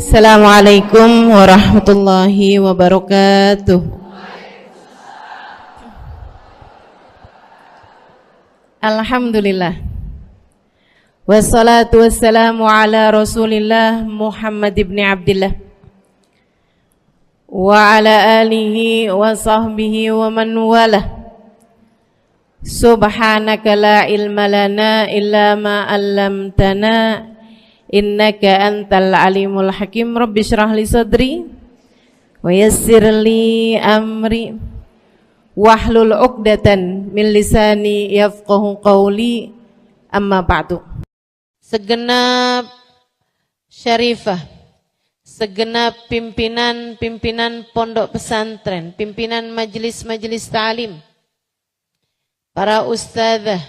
Assalamualaikum warahmatullahi wabarakatuh. Alhamdulillah. Wassalatu wassalamu ala Rasulillah Muhammad ibn Abdillah wa ala alihi wa sahbihi wa man walah. Subhanaka la ilma lana illa ma 'allamtana innaka antal alimul hakim. Rabbi shrah li sadri wa yassir li amri wahlul 'uqdatan min lisani yafqahu qawli. Amma ba'du. Segenap syarifah, segenap pimpinan pondok pesantren, pimpinan majelis-majelis ta'lim, para ustadzah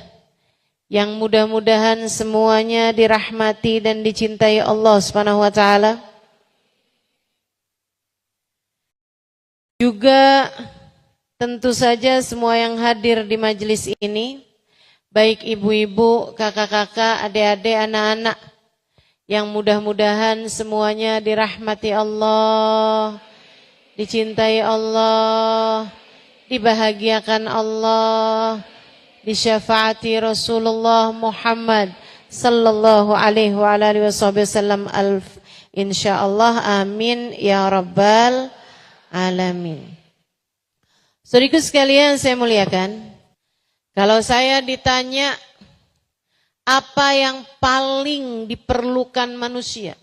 yang mudah-mudahan semuanya dirahmati dan dicintai Allah Subhanahu wa taala. Juga tentu saja semua yang hadir di majelis ini, baik ibu-ibu, kakak-kakak, adik-adik, anak-anak, yang mudah-mudahan semuanya dirahmati Allah, dicintai Allah, dibahagiakan Allah, disyafaati Rasulullah Muhammad sallallahu alaihi wa alihi wasallam insyaallah, amin ya rabbal alamin. Saudaraku sekalian saya muliakan, kalau saya ditanya apa yang paling diperlukan manusia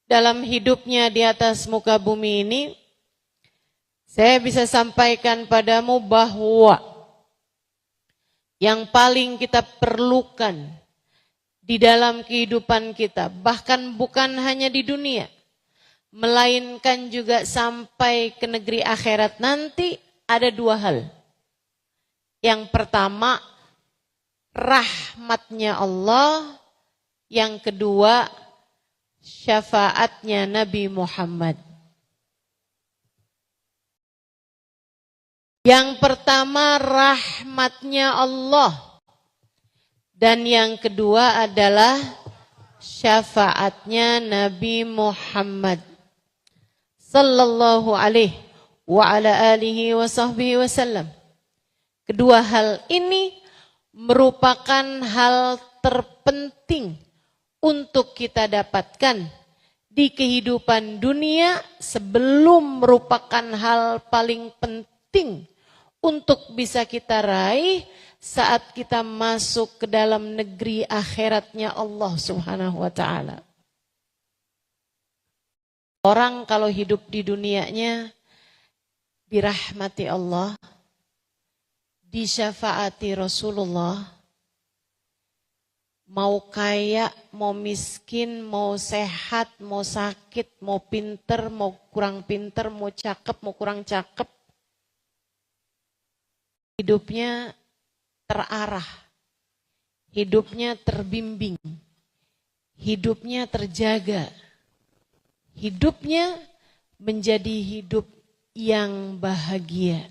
dalam hidupnya di atas muka bumi ini, saya bisa sampaikan padamu bahwa yang paling kita perlukan di dalam kehidupan kita, bahkan bukan hanya di dunia, melainkan juga sampai ke negeri akhirat nanti, ada dua hal. Yang pertama, rahmatnya Allah. Yang kedua, syafaatnya Nabi Muhammad. Yang pertama rahmatnya Allah, dan yang kedua adalah syafaatnya Nabi Muhammad sallallahu alaihi wa ala alihi wa sahbihi wasallam. Kedua hal ini merupakan hal terpenting untuk kita dapatkan di kehidupan dunia sebelum merupakan hal paling penting untuk bisa kita raih saat kita masuk ke dalam negeri akhiratnya Allah Subhanahu wa ta'ala. Orang kalau hidup di dunianya dirahmati Allah, disyafaati Rasulullah, mau kaya, mau miskin, mau sehat, mau sakit, mau pinter, mau kurang pinter, mau cakep, mau kurang cakep, hidupnya terarah, hidupnya terbimbing, hidupnya terjaga, hidupnya menjadi hidup yang bahagia.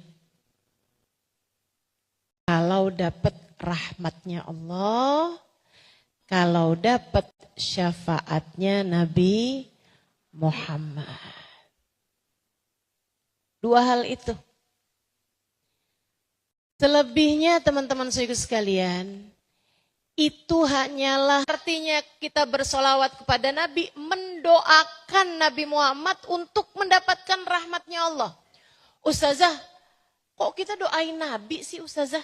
Kalau dapat rahmatnya Allah, kalau dapat syafaatnya Nabi Muhammad. Dua hal itu. Selebihnya teman-teman saudara sekalian, itu hanyalah artinya kita bersolawat kepada Nabi, mendoakan Nabi Muhammad untuk mendapatkan rahmatnya Allah. Ustazah, kok kita doain Nabi sih Ustazah?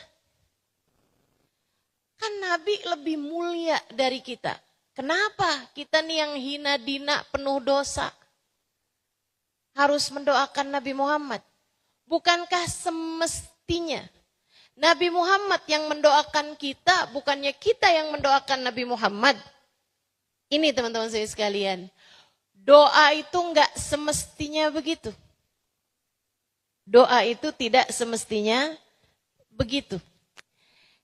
Kan Nabi lebih mulia dari kita. Kenapa kita nih yang hina dina penuh dosa harus mendoakan Nabi Muhammad? Bukankah semestinya Nabi Muhammad yang mendoakan kita, bukannya kita yang mendoakan Nabi Muhammad? Ini teman-teman saya sekalian, doa itu enggak semestinya begitu. Doa itu tidak semestinya begitu.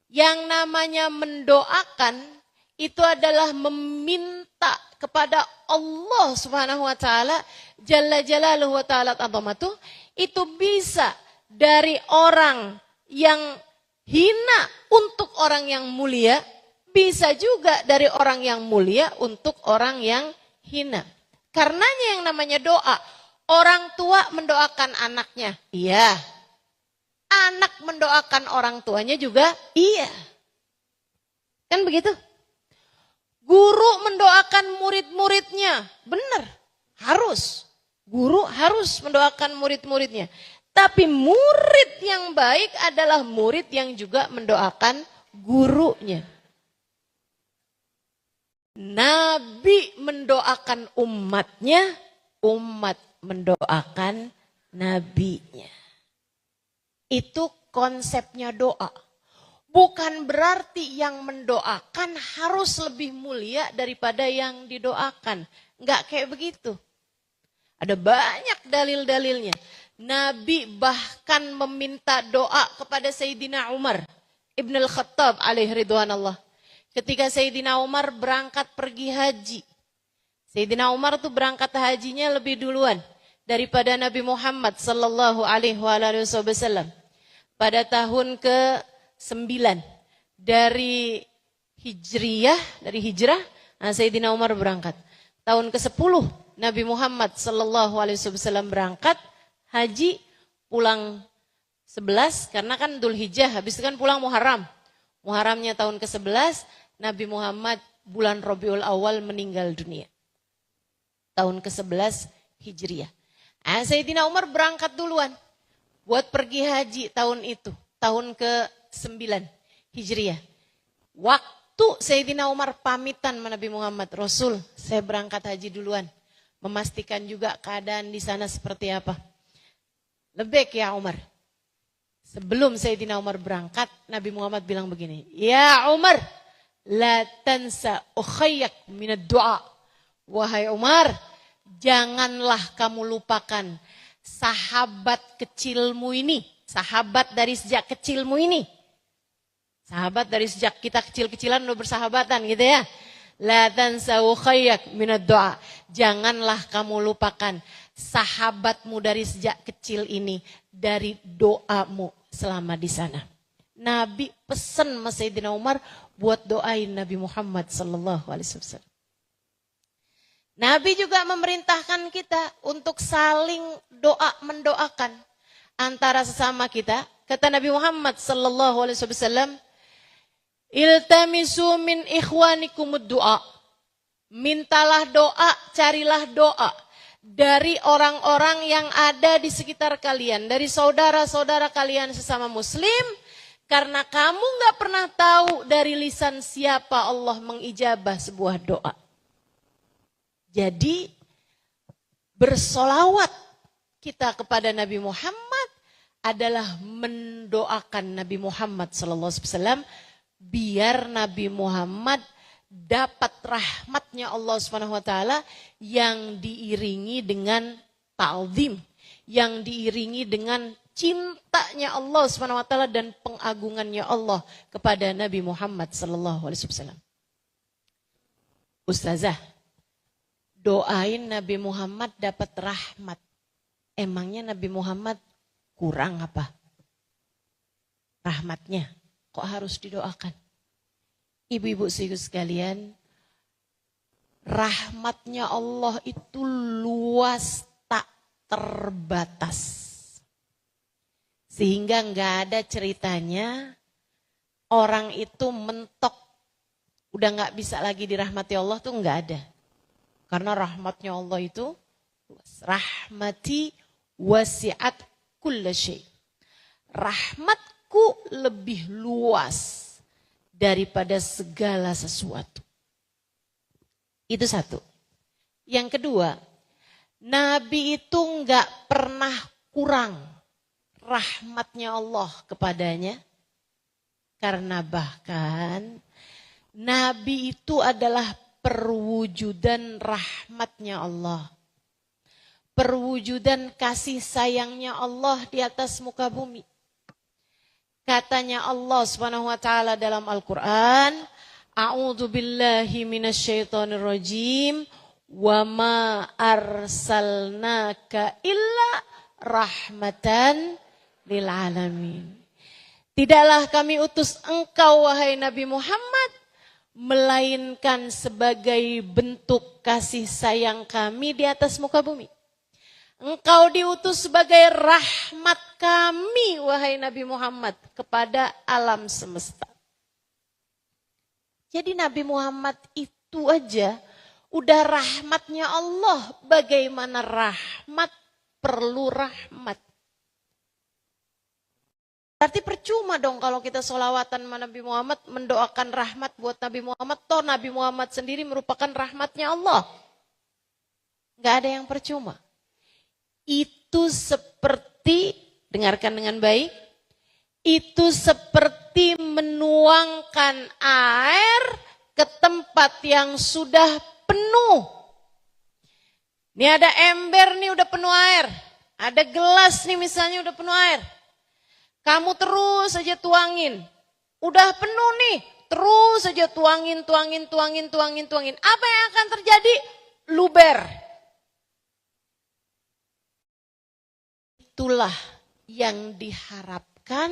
Yang namanya mendoakan itu adalah meminta kepada Allah Subhanahu wa taala, Jalla Jalaluhu wa ta'ala azamatuh, itu bisa dari orang yang hina untuk orang yang mulia, bisa juga dari orang yang mulia untuk orang yang hina. Karenanya yang namanya doa. Orang tua mendoakan anaknya. Iya. Anak mendoakan orang tuanya juga. Iya. Kan begitu? Guru mendoakan murid-muridnya. Benar. Harus. Guru harus mendoakan murid-muridnya. Tapi murid yang baik adalah murid yang juga mendoakan gurunya. Nabi mendoakan umatnya, umat mendoakan nabinya. Itu konsepnya doa. Bukan berarti yang mendoakan harus lebih mulia daripada yang didoakan. Enggak kayak begitu. Ada banyak dalil-dalilnya. Nabi bahkan meminta doa kepada Sayyidina Umar Ibn al-Khattab alaihi ridwanallah. Ketika Sayyidina Umar berangkat pergi haji. Sayyidina Umar tuh berangkat hajinya lebih duluan daripada Nabi Muhammad sallallahu alaihi wasallam. Pada tahun ke-9 dari hijrah, Sayyidina Umar berangkat. Tahun ke-10 Nabi Muhammad sallallahu alaihi wasallam berangkat haji, pulang 11 karena kan Dzulhijjah, habis itu kan pulang Muharram. Muharramnya tahun ke-11, Nabi Muhammad bulan Rabiul Awal meninggal dunia. Tahun ke-11 Hijriah. Sayyidina Umar berangkat duluan buat pergi haji tahun itu, tahun ke-9 Hijriah. Waktu Sayyidina Umar pamitan sama Nabi Muhammad, Rasul, saya berangkat haji duluan, memastikan juga keadaan di sana seperti apa. Lebek ya Umar. Sebelum Sayyidina Umar berangkat, Nabi Muhammad bilang begini, ya Umar, la tansa ukhayyak minad du'a. Wahai Umar, janganlah kamu lupakan sahabat kecilmu ini. Sahabat dari sejak kecilmu ini. Sahabat dari sejak kita kecil-kecilan udah bersahabatan gitu ya. La tansa ukhayyak minad du'a. Janganlah kamu lupakan sahabatmu dari sejak kecil ini dari doamu selama di sana. Nabi pesan sama Sayyidina Umar buat doain Nabi Muhammad sallallahu alaihi wasallam. Nabi juga memerintahkan kita untuk saling doa mendoakan antara sesama kita. Kata Nabi Muhammad sallallahu alaihi wasallam, iltamisu min ikhwanikumud du'a. Mintalah doa, carilah doa dari orang-orang yang ada di sekitar kalian, dari saudara-saudara kalian sesama muslim, karena kamu gak pernah tahu dari lisan siapa Allah mengijabah sebuah doa. Jadi bersolawat kita kepada Nabi Muhammad adalah mendoakan Nabi Muhammad SAW biar Nabi Muhammad dapat rahmatnya Allah SWT yang diiringi dengan ta'zim, yang diiringi dengan cintanya Allah SWT dan pengagungannya Allah kepada Nabi Muhammad SAW. Ustazah, doain Nabi Muhammad dapat rahmat. Emangnya Nabi Muhammad kurang apa? Rahmatnya kok harus didoakan? Ibu-ibu sekalian, rahmatnya Allah itu luas tak terbatas. Sehingga nggak ada ceritanya orang itu mentok, udah nggak bisa lagi dirahmati Allah tuh nggak ada. Karena rahmatnya Allah itu luas. Rahmati wasi'at kulla syai'. Rahmatku lebih luas daripada segala sesuatu. Itu satu. Yang kedua, Nabi itu enggak pernah kurang rahmatnya Allah kepadanya. Karena bahkan Nabi itu adalah perwujudan rahmatnya Allah. Perwujudan kasih sayangnya Allah di atas muka bumi. Katanya Allah Subhanahu wa taala dalam Al-Qur'an, a'udzu billahi minasyaitonir rajim, wa ma arsalnaka illa rahmatan lil alamin. Tidaklah kami utus engkau wahai Nabi Muhammad melainkan sebagai bentuk kasih sayang kami di atas muka bumi. Engkau diutus sebagai rahmat kami, wahai Nabi Muhammad, kepada alam semesta. Jadi Nabi Muhammad itu aja udah rahmatnya Allah. Bagaimana rahmat perlu rahmat. Berarti percuma dong kalau kita sholawatan sama Nabi Muhammad, mendoakan rahmat buat Nabi Muhammad. Toh Nabi Muhammad sendiri merupakan rahmatnya Allah. Gak ada yang percuma. Itu seperti, dengarkan dengan baik, itu seperti menuangkan air ke tempat yang sudah penuh. Ini ada ember nih udah penuh air. Ada gelas nih misalnya udah penuh air. Kamu terus saja tuangin. Udah penuh nih. Terus saja tuangin. Apa yang akan terjadi? Luber. Itulah yang diharapkan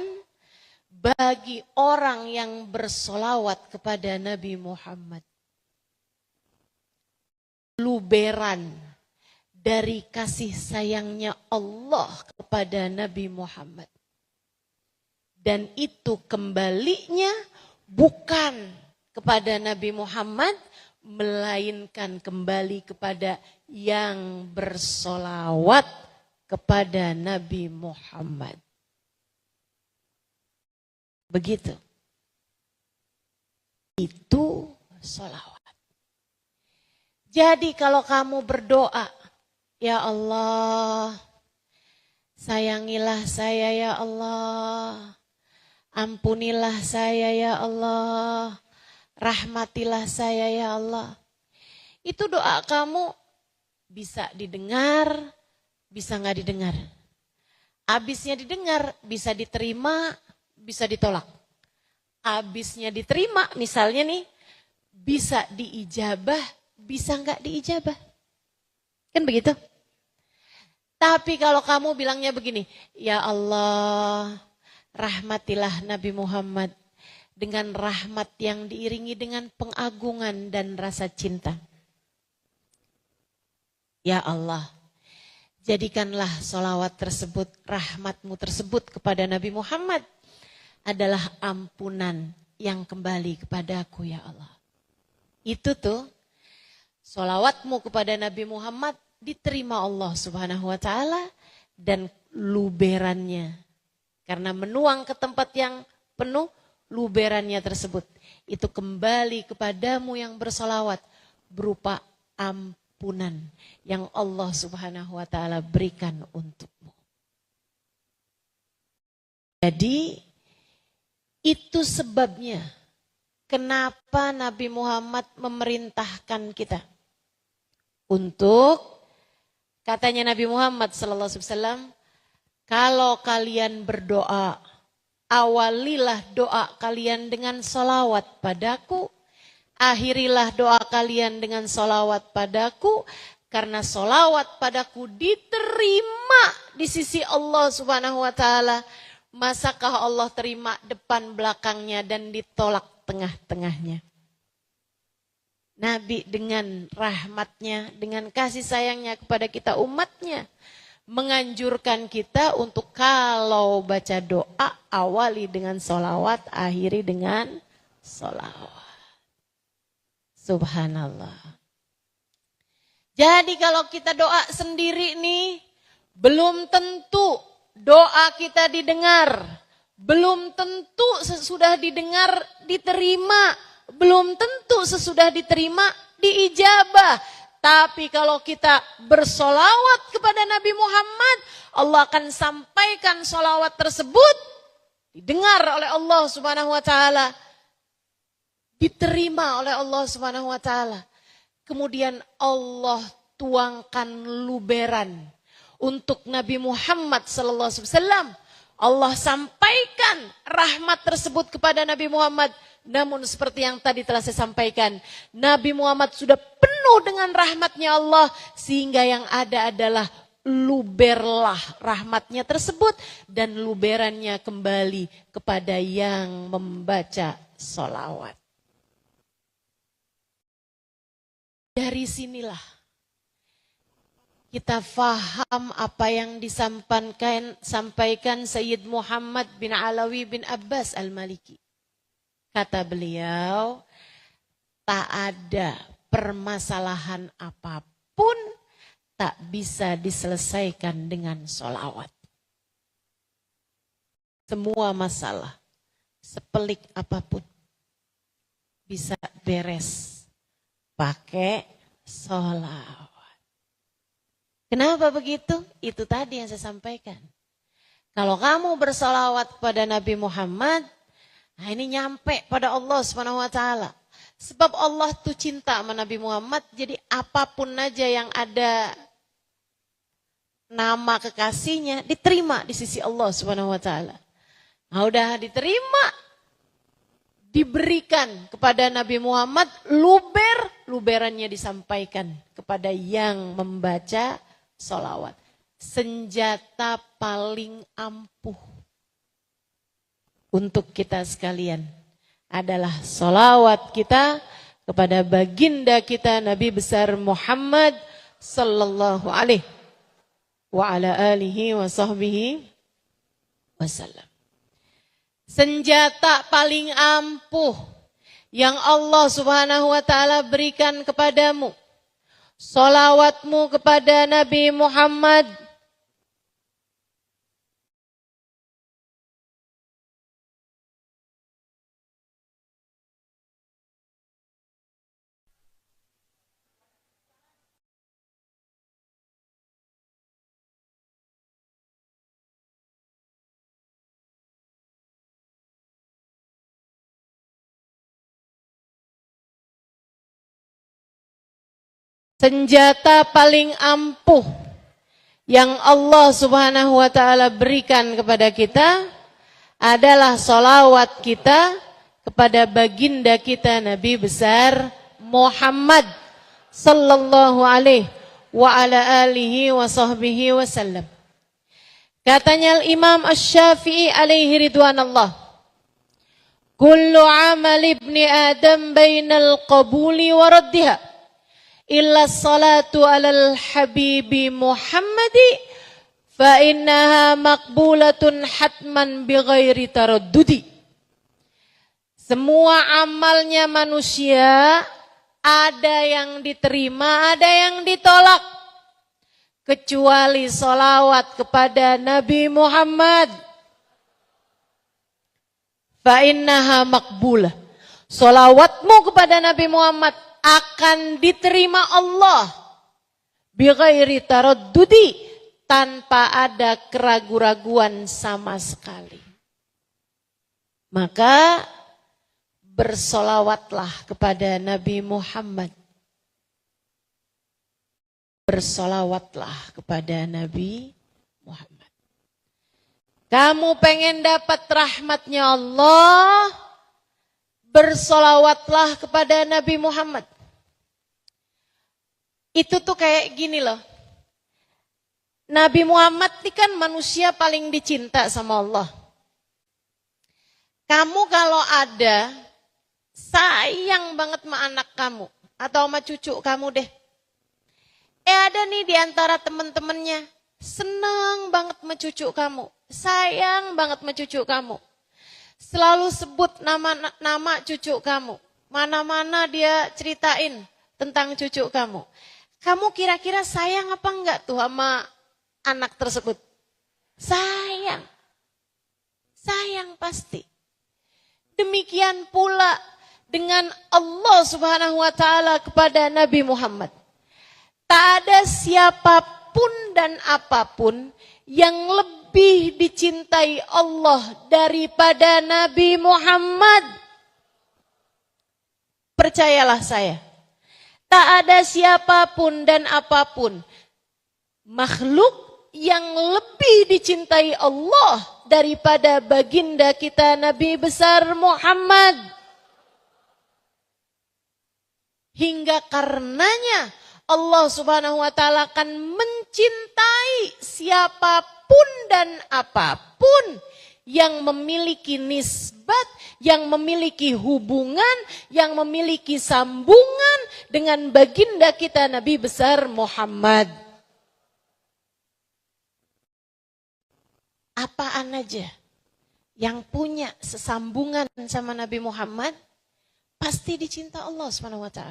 bagi orang yang bersolawat kepada Nabi Muhammad. Luberan dari kasih sayangnya Allah kepada Nabi Muhammad. Dan itu kembalinya bukan kepada Nabi Muhammad, melainkan kembali kepada yang bersolawat kepada Nabi Muhammad. Begitu. Itu sholawat. Jadi kalau kamu berdoa, ya Allah, sayangilah saya ya Allah. Ampunilah saya ya Allah, rahmatilah saya ya Allah. Itu doa kamu bisa didengar, bisa nggak didengar. Abisnya didengar, bisa diterima, bisa ditolak. Abisnya diterima, misalnya nih, bisa diijabah, bisa nggak diijabah. Kan begitu? Tapi kalau kamu bilangnya begini, ya Allah, rahmatilah Nabi Muhammad dengan rahmat yang diiringi dengan pengagungan dan rasa cinta. Ya Allah, jadikanlah sholawat tersebut, rahmatmu tersebut kepada Nabi Muhammad adalah ampunan yang kembali kepadaku ya Allah. Itu tuh, sholawatmu kepada Nabi Muhammad diterima Allah Subhanahu wa ta'ala dan luberannya. Karena menuang ke tempat yang penuh, luberannya tersebut. Itu kembali kepadamu yang bersolawat berupa ampunan yang Allah Subhanahu wa ta'ala berikan untukmu. Jadi itu sebabnya kenapa Nabi Muhammad memerintahkan kita untuk, katanya Nabi Muhammad SAW, kalau kalian berdoa, awalilah doa kalian dengan solawat padaku. Akhirilah doa kalian dengan solawat padaku. Karena solawat padaku diterima di sisi Allah Subhanahu wa ta'ala. Masakah Allah terima depan belakangnya dan ditolak tengah-tengahnya. Nabi dengan rahmatnya, dengan kasih sayangnya kepada kita umatnya, menganjurkan kita untuk kalau baca doa awali dengan sholawat, akhiri dengan sholawat. Subhanallah. Jadi kalau kita doa sendiri nih, belum tentu doa kita didengar. Belum tentu sesudah didengar diterima. Belum tentu sesudah diterima diijabah. Tapi kalau kita bersolawat kepada Nabi Muhammad, Allah akan sampaikan solawat tersebut, didengar oleh Allah Subhanahu wa ta'ala, diterima oleh Allah Subhanahu wa ta'ala. Kemudian Allah tuangkan luberan untuk Nabi Muhammad sallallahu alaihi wasallam. Allah sampaikan rahmat tersebut kepada Nabi Muhammad. Namun seperti yang tadi telah saya sampaikan, Nabi Muhammad sudah penuh dengan rahmatnya Allah, sehingga yang ada adalah luberlah rahmatnya tersebut, dan luberannya kembali kepada yang membaca sholawat. Dari sinilah kita faham apa yang disampaikan Sayyid Muhammad bin Alawi bin Abbas Al-Maliki. Kata beliau, tak ada permasalahan apapun tak bisa diselesaikan dengan sholawat. Semua masalah, sepelik apapun, bisa beres pakai sholawat. Kenapa begitu? Itu tadi yang saya sampaikan. Kalau kamu bersolawat kepada Nabi Muhammad, nah ini nyampe pada Allah SWT. Sebab Allah tuh cinta sama Nabi Muhammad, jadi apapun aja yang ada nama kekasihnya, diterima di sisi Allah SWT. Nah udah diterima, diberikan kepada Nabi Muhammad, luberannya disampaikan kepada yang membaca sholawat. Senjata paling ampuh untuk kita sekalian adalah sholawat kita kepada baginda kita Nabi besar Muhammad sallallahu alaihi wa ala alihi wa sahbihi wasallam. Senjata paling ampuh yang Allah Subhanahu wa taala berikan kepadamu, sholawatmu kepada Nabi Muhammad. Senjata paling ampuh yang Allah Subhanahu wa taala berikan kepada kita adalah sholawat kita kepada baginda kita Nabi besar Muhammad sallallahu alaihi wa ala alihi wa sahbihi wasallam. Katanya Imam Asy-Syafi'i alaihi ridwanallah, kullu amal ibni Adam bainal qabuli wa raddiha illa salatu alal habibi Muhammadi fa innaha maqbulatun hatman bighairi taraddudi. Semua amalnya manusia ada yang diterima, ada yang ditolak, kecuali sholawat kepada Nabi Muhammad. Fa innaha maqbulah. Sholawatmu kepada Nabi Muhammad akan diterima Allah bighairi taraddudi, tanpa ada keraguan-raguan sama sekali. Maka bersolawatlah kepada Nabi Muhammad. Bersolawatlah kepada Nabi Muhammad. Kamu pengen dapat rahmatnya Allah, bersolawatlah kepada Nabi Muhammad. Itu tuh kayak gini loh. Nabi Muhammad ini kan manusia paling dicinta sama Allah. Kamu kalau ada, sayang banget sama anak kamu atau sama cucu kamu deh. Ada nih di antara teman-temannya, senang banget sama cucu kamu, sayang banget sama cucu kamu. Selalu sebut nama cucu kamu. Mana-mana dia ceritain tentang cucu kamu. Kamu kira-kira sayang apa enggak tuh sama anak tersebut? Sayang. Sayang pasti. Demikian pula dengan Allah Subhanahu wa taala kepada Nabi Muhammad. Tak ada siapapun dan apapun yang lebih dicintai Allah daripada Nabi Muhammad. Percayalah saya. Tak ada siapapun dan apapun makhluk yang lebih dicintai Allah daripada baginda kita Nabi besar Muhammad. Hingga karenanya Allah Subhanahu wa taala akan mencintai siapapun dan apapun yang memiliki nisbat, yang memiliki hubungan, yang memiliki sambungan dengan baginda kita Nabi besar Muhammad. Apaan aja yang punya sesambungan sama Nabi Muhammad, pasti dicinta Allah SWT.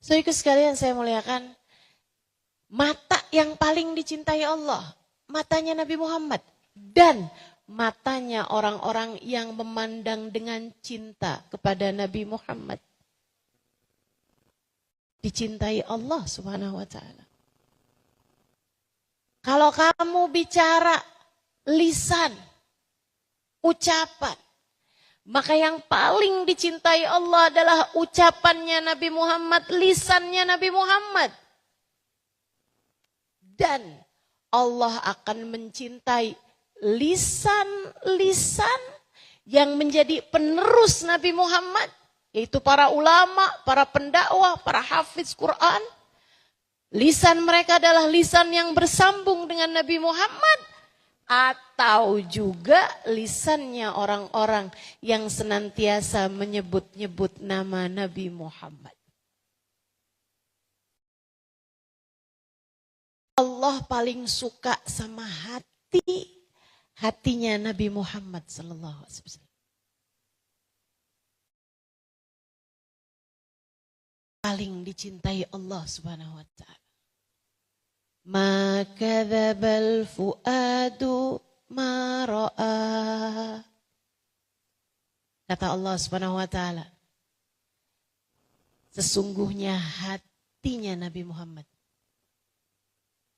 So ikut sekalian saya muliakan, mata yang paling dicintai Allah, matanya Nabi Muhammad. Dan matanya orang-orang yang memandang dengan cinta kepada Nabi Muhammad. Dicintai Allah SWT. Kalau kamu bicara lisan, ucapan, maka yang paling dicintai Allah adalah ucapannya Nabi Muhammad, lisannya Nabi Muhammad. Dan Allah akan mencintai lisan-lisan yang menjadi penerus Nabi Muhammad, yaitu para ulama, para pendakwah, para hafiz Quran. Lisan mereka adalah lisan yang bersambung dengan Nabi Muhammad, atau juga lisannya orang-orang yang senantiasa menyebut-nyebut nama Nabi Muhammad. Allah paling suka sama hatinya Nabi Muhammad sallallahu alaihi wasallam. Paling dicintai Allah Subhanahu wa taala. Ma kadzabal fuadu ma ra'a. Kata Allah Subhanahu wa taala, sesungguhnya hatinya Nabi Muhammad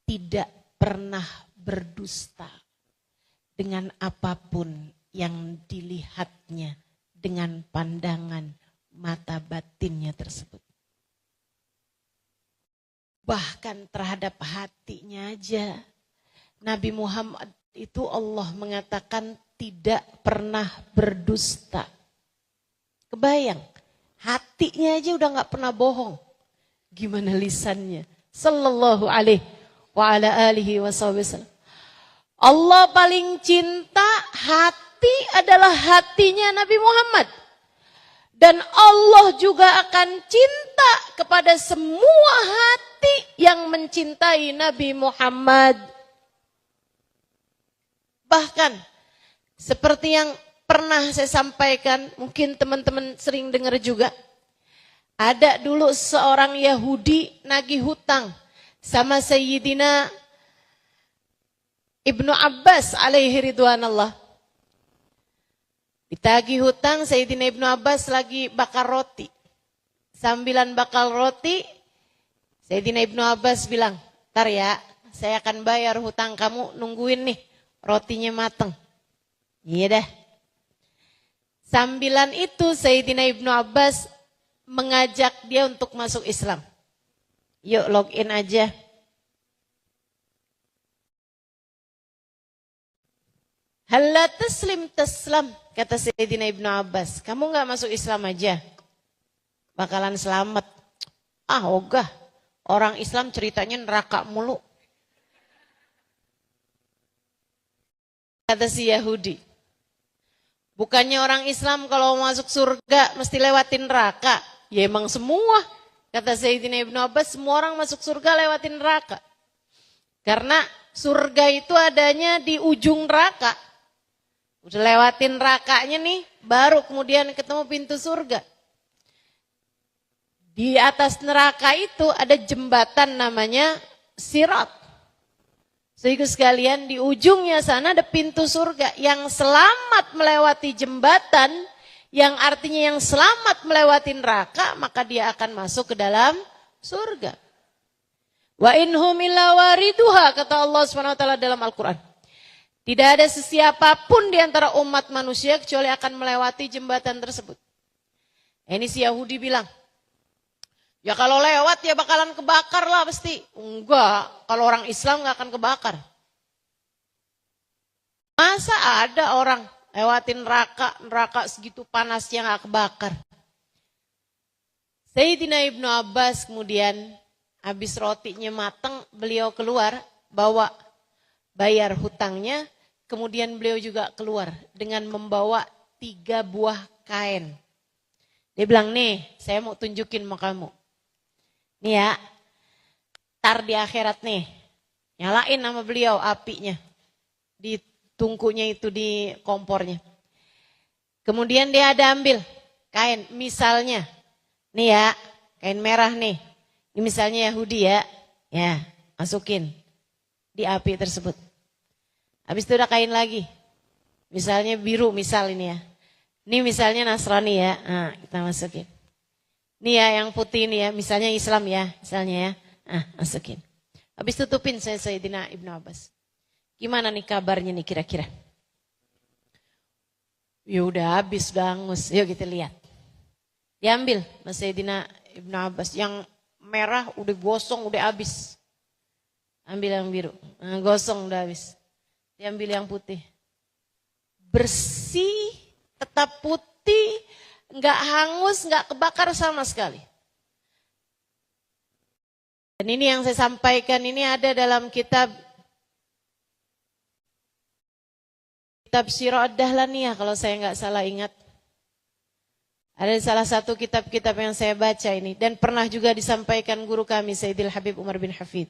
tidak pernah berdusta dengan apapun yang dilihatnya dengan pandangan mata batinnya tersebut. Bahkan terhadap hatinya aja, Nabi Muhammad itu Allah mengatakan tidak pernah berdusta. Kebayang, hatinya aja udah gak pernah bohong. Gimana lisannya? Sallallahu alaihi wa ala alihi wasallam. Allah paling cinta hati adalah hatinya Nabi Muhammad. Dan Allah juga akan cinta kepada semua hati yang mencintai Nabi Muhammad. Bahkan seperti yang pernah saya sampaikan, mungkin teman-teman sering dengar juga. Ada dulu seorang Yahudi nagih hutang sama Sayyidina Ibnu Abbas alaihi ridwanallah. Ditagih hutang, Sayyidina Ibnu Abbas lagi bakar roti. Sambilan bakar roti, Sayyidina Ibnu Abbas bilang, "Ntar ya, saya akan bayar hutang kamu, nungguin nih rotinya mateng." Iya dah. Sambilan itu Sayyidina Ibnu Abbas mengajak dia untuk masuk Islam. Yuk login aja. Halla taslim taslam, kata Sayyidina Ibnu Abbas. Kamu gak masuk Islam aja, bakalan selamat. Ah ogah, orang Islam ceritanya neraka mulu. Kata si Yahudi, bukannya orang Islam kalau masuk surga mesti lewatin neraka? Ya emang semua. Kata Sayyidina Ibnu Abbas, semua orang masuk surga lewatin neraka. Karena surga itu adanya di ujung neraka. Udah lewatin nerakanya nih, baru kemudian ketemu pintu surga. Di atas neraka itu ada jembatan namanya Sirat. Sehingga sekalian di ujungnya sana ada pintu surga. Yang selamat melewati jembatan, yang artinya yang selamat melewati neraka, maka dia akan masuk ke dalam surga. Wa inhum illa wariduha, kata Allah SWT dalam Al-Quran. Tidak ada sesiapapun di antara umat manusia kecuali akan melewati jembatan tersebut. Ini si Yahudi bilang, ya kalau lewat ya bakalan kebakar lah pasti. Enggak, kalau orang Islam gak akan kebakar. Masa ada orang lewatin neraka segitu panasnya gak kebakar. Sayyidina Ibnu Abbas kemudian habis rotinya matang, beliau keluar bawa bayar hutangnya, kemudian beliau juga keluar dengan membawa 3 buah kain. Dia bilang, nih saya mau tunjukin sama kamu. Nih ya, tar di akhirat nih, nyalain sama beliau apinya. Di tungkunya itu, di kompornya. Kemudian dia ada ambil kain, misalnya, nih ya, kain merah nih. Ini misalnya Yahudi ya, ya masukin di api tersebut. Habis itu ada kain lagi, misalnya biru misal ini ya. Ini misalnya Nasrani ya, nah, kita masukin. Ini ya yang putih ini ya, misalnya Islam ya, misalnya ya, nah, masukin. Habis tutupin saya Sayyidina Ibnu Abbas. Gimana nih kabarnya nih kira-kira? Ya udah habis, udah hangus. Yuk kita lihat. Diambil Mas Sayyidina Ibnu Abbas. Yang merah udah gosong, udah habis. Ambil yang biru. Nah, gosong udah habis. Diambil yang putih. Bersih, tetap putih, nggak hangus, nggak kebakar sama sekali. Dan ini yang saya sampaikan ini ada dalam kitab Sirah Ad-Dahlaniyah kalau saya nggak salah ingat. Ada salah satu kitab-kitab yang saya baca ini. Dan pernah juga disampaikan guru kami Sayyidil Habib Umar bin Hafid.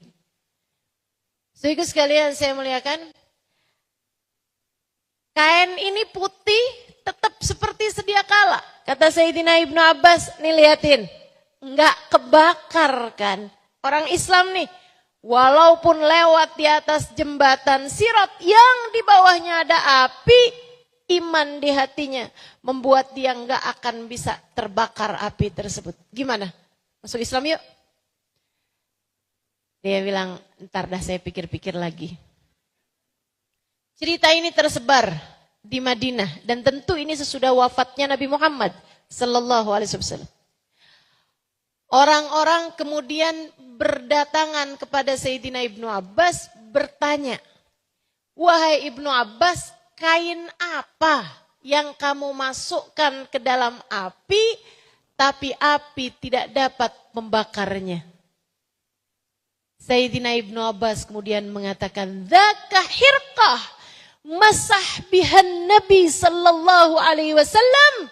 Saudara sekalian saya muliakan. Kain ini putih tetap seperti sedia kala. Kata Sayyidina Ibnu Abbas, nih liatin. Nggak kebakar kan. Orang Islam nih. Walaupun lewat di atas jembatan Sirat yang di bawahnya ada api, iman di hatinya membuat dia nggak akan bisa terbakar api tersebut. Gimana? Masuk Islam yuk? Dia bilang, ntar dah saya pikir-pikir lagi. Cerita ini tersebar di Madinah dan tentu ini sesudah wafatnya Nabi Muhammad sallallahu alaihi wasallam. Orang-orang kemudian berdatangan kepada Sayyidina Ibnu Abbas bertanya, wahai Ibnu Abbas, kain apa yang kamu masukkan ke dalam api, tapi api tidak dapat membakarnya? Sayyidina Ibnu Abbas kemudian mengatakan, dzaka hirqah masah bihan Nabi sallallahu alaihi wasallam.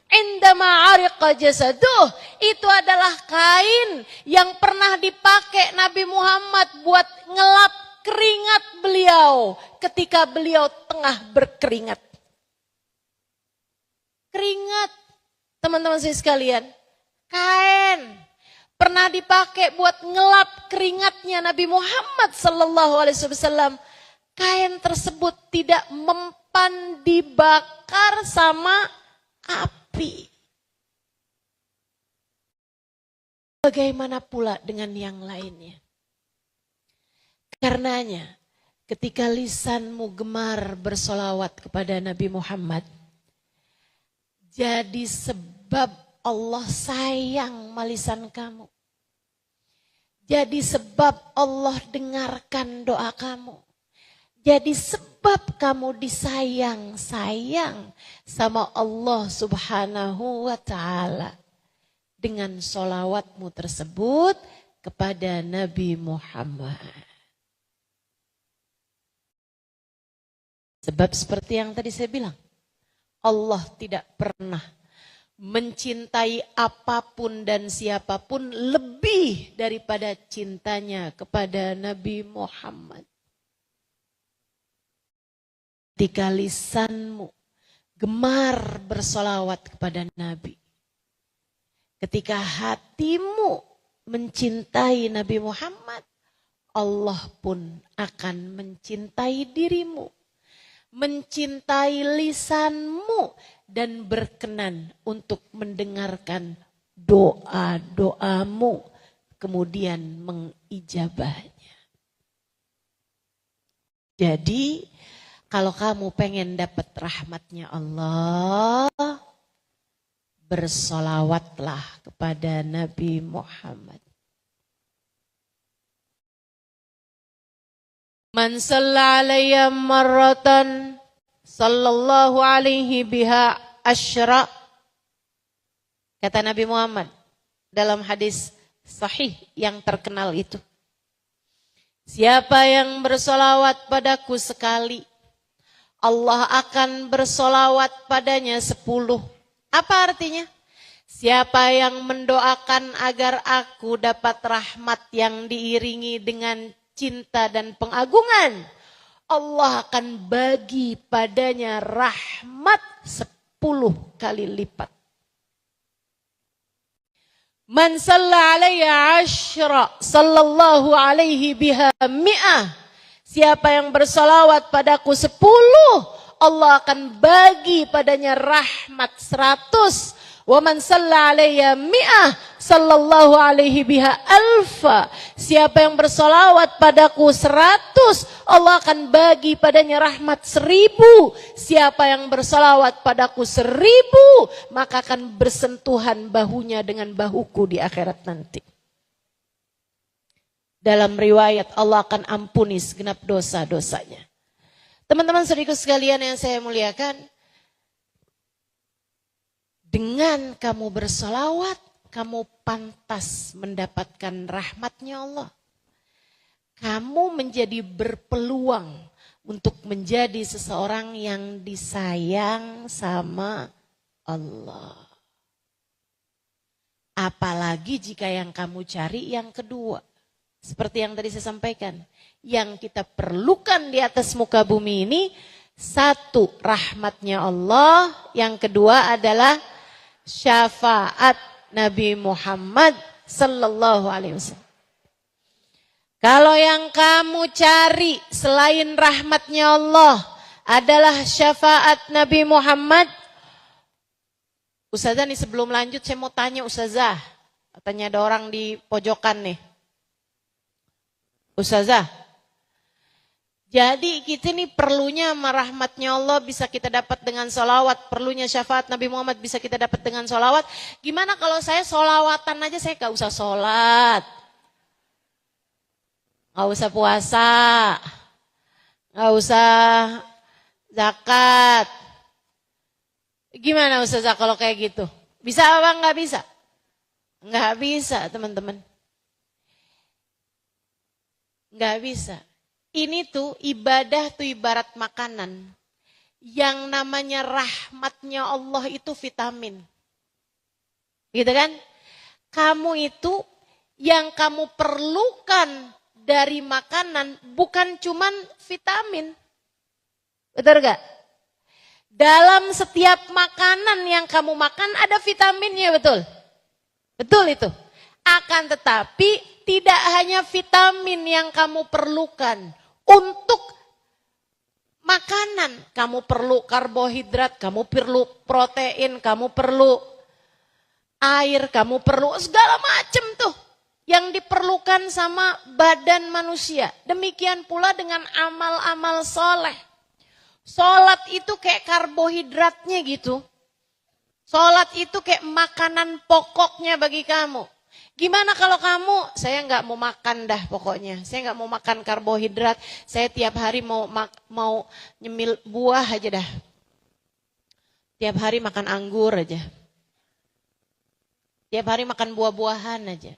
Indama ariqa jasaduh, itu adalah kain yang pernah dipakai Nabi Muhammad buat ngelap keringat beliau ketika beliau tengah berkeringat. Keringat, teman-teman saya sekalian, kain pernah dipakai buat ngelap keringatnya Nabi Muhammad sallallahu alaihi wasallam. Kain tersebut tidak mempan dibakar sama api. Bagaimana pula dengan yang lainnya? Karenanya ketika lisanmu gemar bersolawat kepada Nabi Muhammad, jadi sebab Allah sayang sama lisan kamu. Jadi sebab Allah dengarkan doa kamu. Jadi sebab kamu disayang-sayang sama Allah Subhanahu wa ta'ala. Dengan sholawatmu tersebut kepada Nabi Muhammad. Sebab seperti yang tadi saya bilang, Allah tidak pernah mencintai apapun dan siapapun lebih daripada cintanya kepada Nabi Muhammad. Ketika lisanmu gemar bersolawat kepada Nabi. Ketika hatimu mencintai Nabi Muhammad, Allah pun akan mencintai dirimu. Mencintai lisanmu dan berkenan untuk mendengarkan doa-doamu. Kemudian mengijabahnya. Jadi kalau kamu pengen dapat rahmatnya Allah, bersolawatlah kepada Nabi Muhammad. Man shalla alayya marratan sallallahu alaihi biha asyra. Kata Nabi Muhammad dalam hadis sahih yang terkenal itu. Siapa yang bersolawat padaku sekali, Allah akan bersolawat padanya 10. Apa artinya? Siapa yang mendoakan agar aku dapat rahmat yang diiringi dengan cinta dan pengagungan, Allah akan bagi padanya rahmat 10 kali lipat. Man salla alayya 10, sallallahu alaihi biha mi'ah. Siapa yang bersolawat padaku 10, Allah akan bagi padanya rahmat 100. Wa man salla alayya mi'ah, sallallahu alaihi biha alfa. Siapa yang bersolawat padaku 100, Allah akan bagi padanya rahmat 1000. Siapa yang bersolawat padaku 1000, maka akan bersentuhan bahunya dengan bahuku di akhirat nanti. Dalam riwayat Allah akan ampuni segenap dosa-dosanya. Teman-teman saudaraku sekalian yang saya muliakan, dengan kamu bersolawat, kamu pantas mendapatkan rahmatnya Allah. Kamu menjadi berpeluang untuk menjadi seseorang yang disayang sama Allah. Apalagi jika yang kamu cari yang kedua. Seperti yang tadi saya sampaikan, yang kita perlukan di atas muka bumi ini, satu, rahmatnya Allah. Yang kedua adalah syafaat Nabi Muhammad sallallahu alaihi wasallam. Kalau yang kamu cari selain rahmatnya Allah adalah syafaat Nabi Muhammad, Ustazah nih sebelum lanjut saya mau tanya Ustazah. Katanya ada orang di pojokan nih. Ustazah, jadi kita nih perlunya rahmatnya Allah bisa kita dapat dengan sholawat. Perlunya syafaat Nabi Muhammad bisa kita dapat dengan sholawat. Gimana kalau saya sholawatan aja saya gak usah sholat. Gak usah puasa. Gak usah zakat. Gimana Ustazah kalau kayak gitu? Bisa apa gak bisa? Gak bisa teman-teman. Gak bisa. Ini tuh ibadah tuh ibarat makanan. Yang namanya rahmatnya Allah itu vitamin. Gitu kan? Kamu itu yang kamu perlukan dari makanan bukan cuman vitamin. Betul gak? Dalam setiap makanan yang kamu makan ada vitaminnya, betul? Betul itu. Akan tetapi tidak hanya vitamin yang kamu perlukan untuk makanan. Kamu perlu karbohidrat, kamu perlu protein, kamu perlu air, kamu perlu segala macam tuh yang diperlukan sama badan manusia. Demikian pula dengan amal-amal soleh. Sholat itu kayak karbohidratnya gitu. Sholat itu kayak makanan pokoknya bagi kamu. Gimana kalau kamu, saya nggak mau makan dah pokoknya. Saya nggak mau makan karbohidrat. Saya tiap hari mau nyemil buah aja dah. Tiap hari makan anggur aja. Tiap hari makan buah-buahan aja.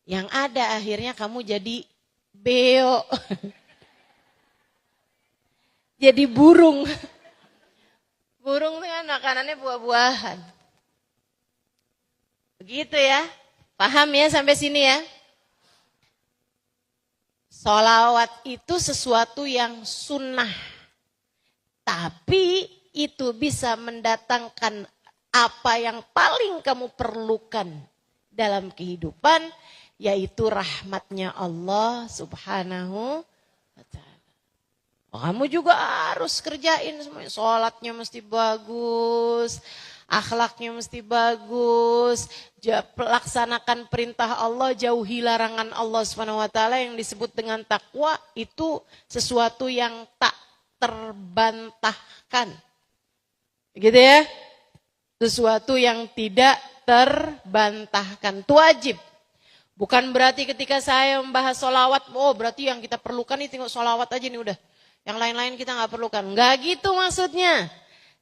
Yang ada akhirnya kamu jadi beo. Jadi burung. Burung itu kan makanannya buah-buahan. Begitu ya. Paham ya sampai sini ya? Sholawat itu sesuatu yang sunnah. Tapi itu bisa mendatangkan apa yang paling kamu perlukan dalam kehidupan. Yaitu rahmatnya Allah subhanahu wa ta'ala. Kamu juga harus kerjain semuanya. Sholatnya mesti bagus. Akhlaknya mesti bagus, laksanakan perintah Allah, jauhi larangan Allah SWT yang disebut dengan takwa, itu sesuatu yang tak terbantahkan. Gitu ya? Sesuatu yang tidak terbantahkan, itu wajib. Bukan berarti ketika saya membahas sholawat, oh berarti yang kita perlukan itu sholawat aja nih udah. Yang lain-lain kita gak perlukan, gak gitu maksudnya.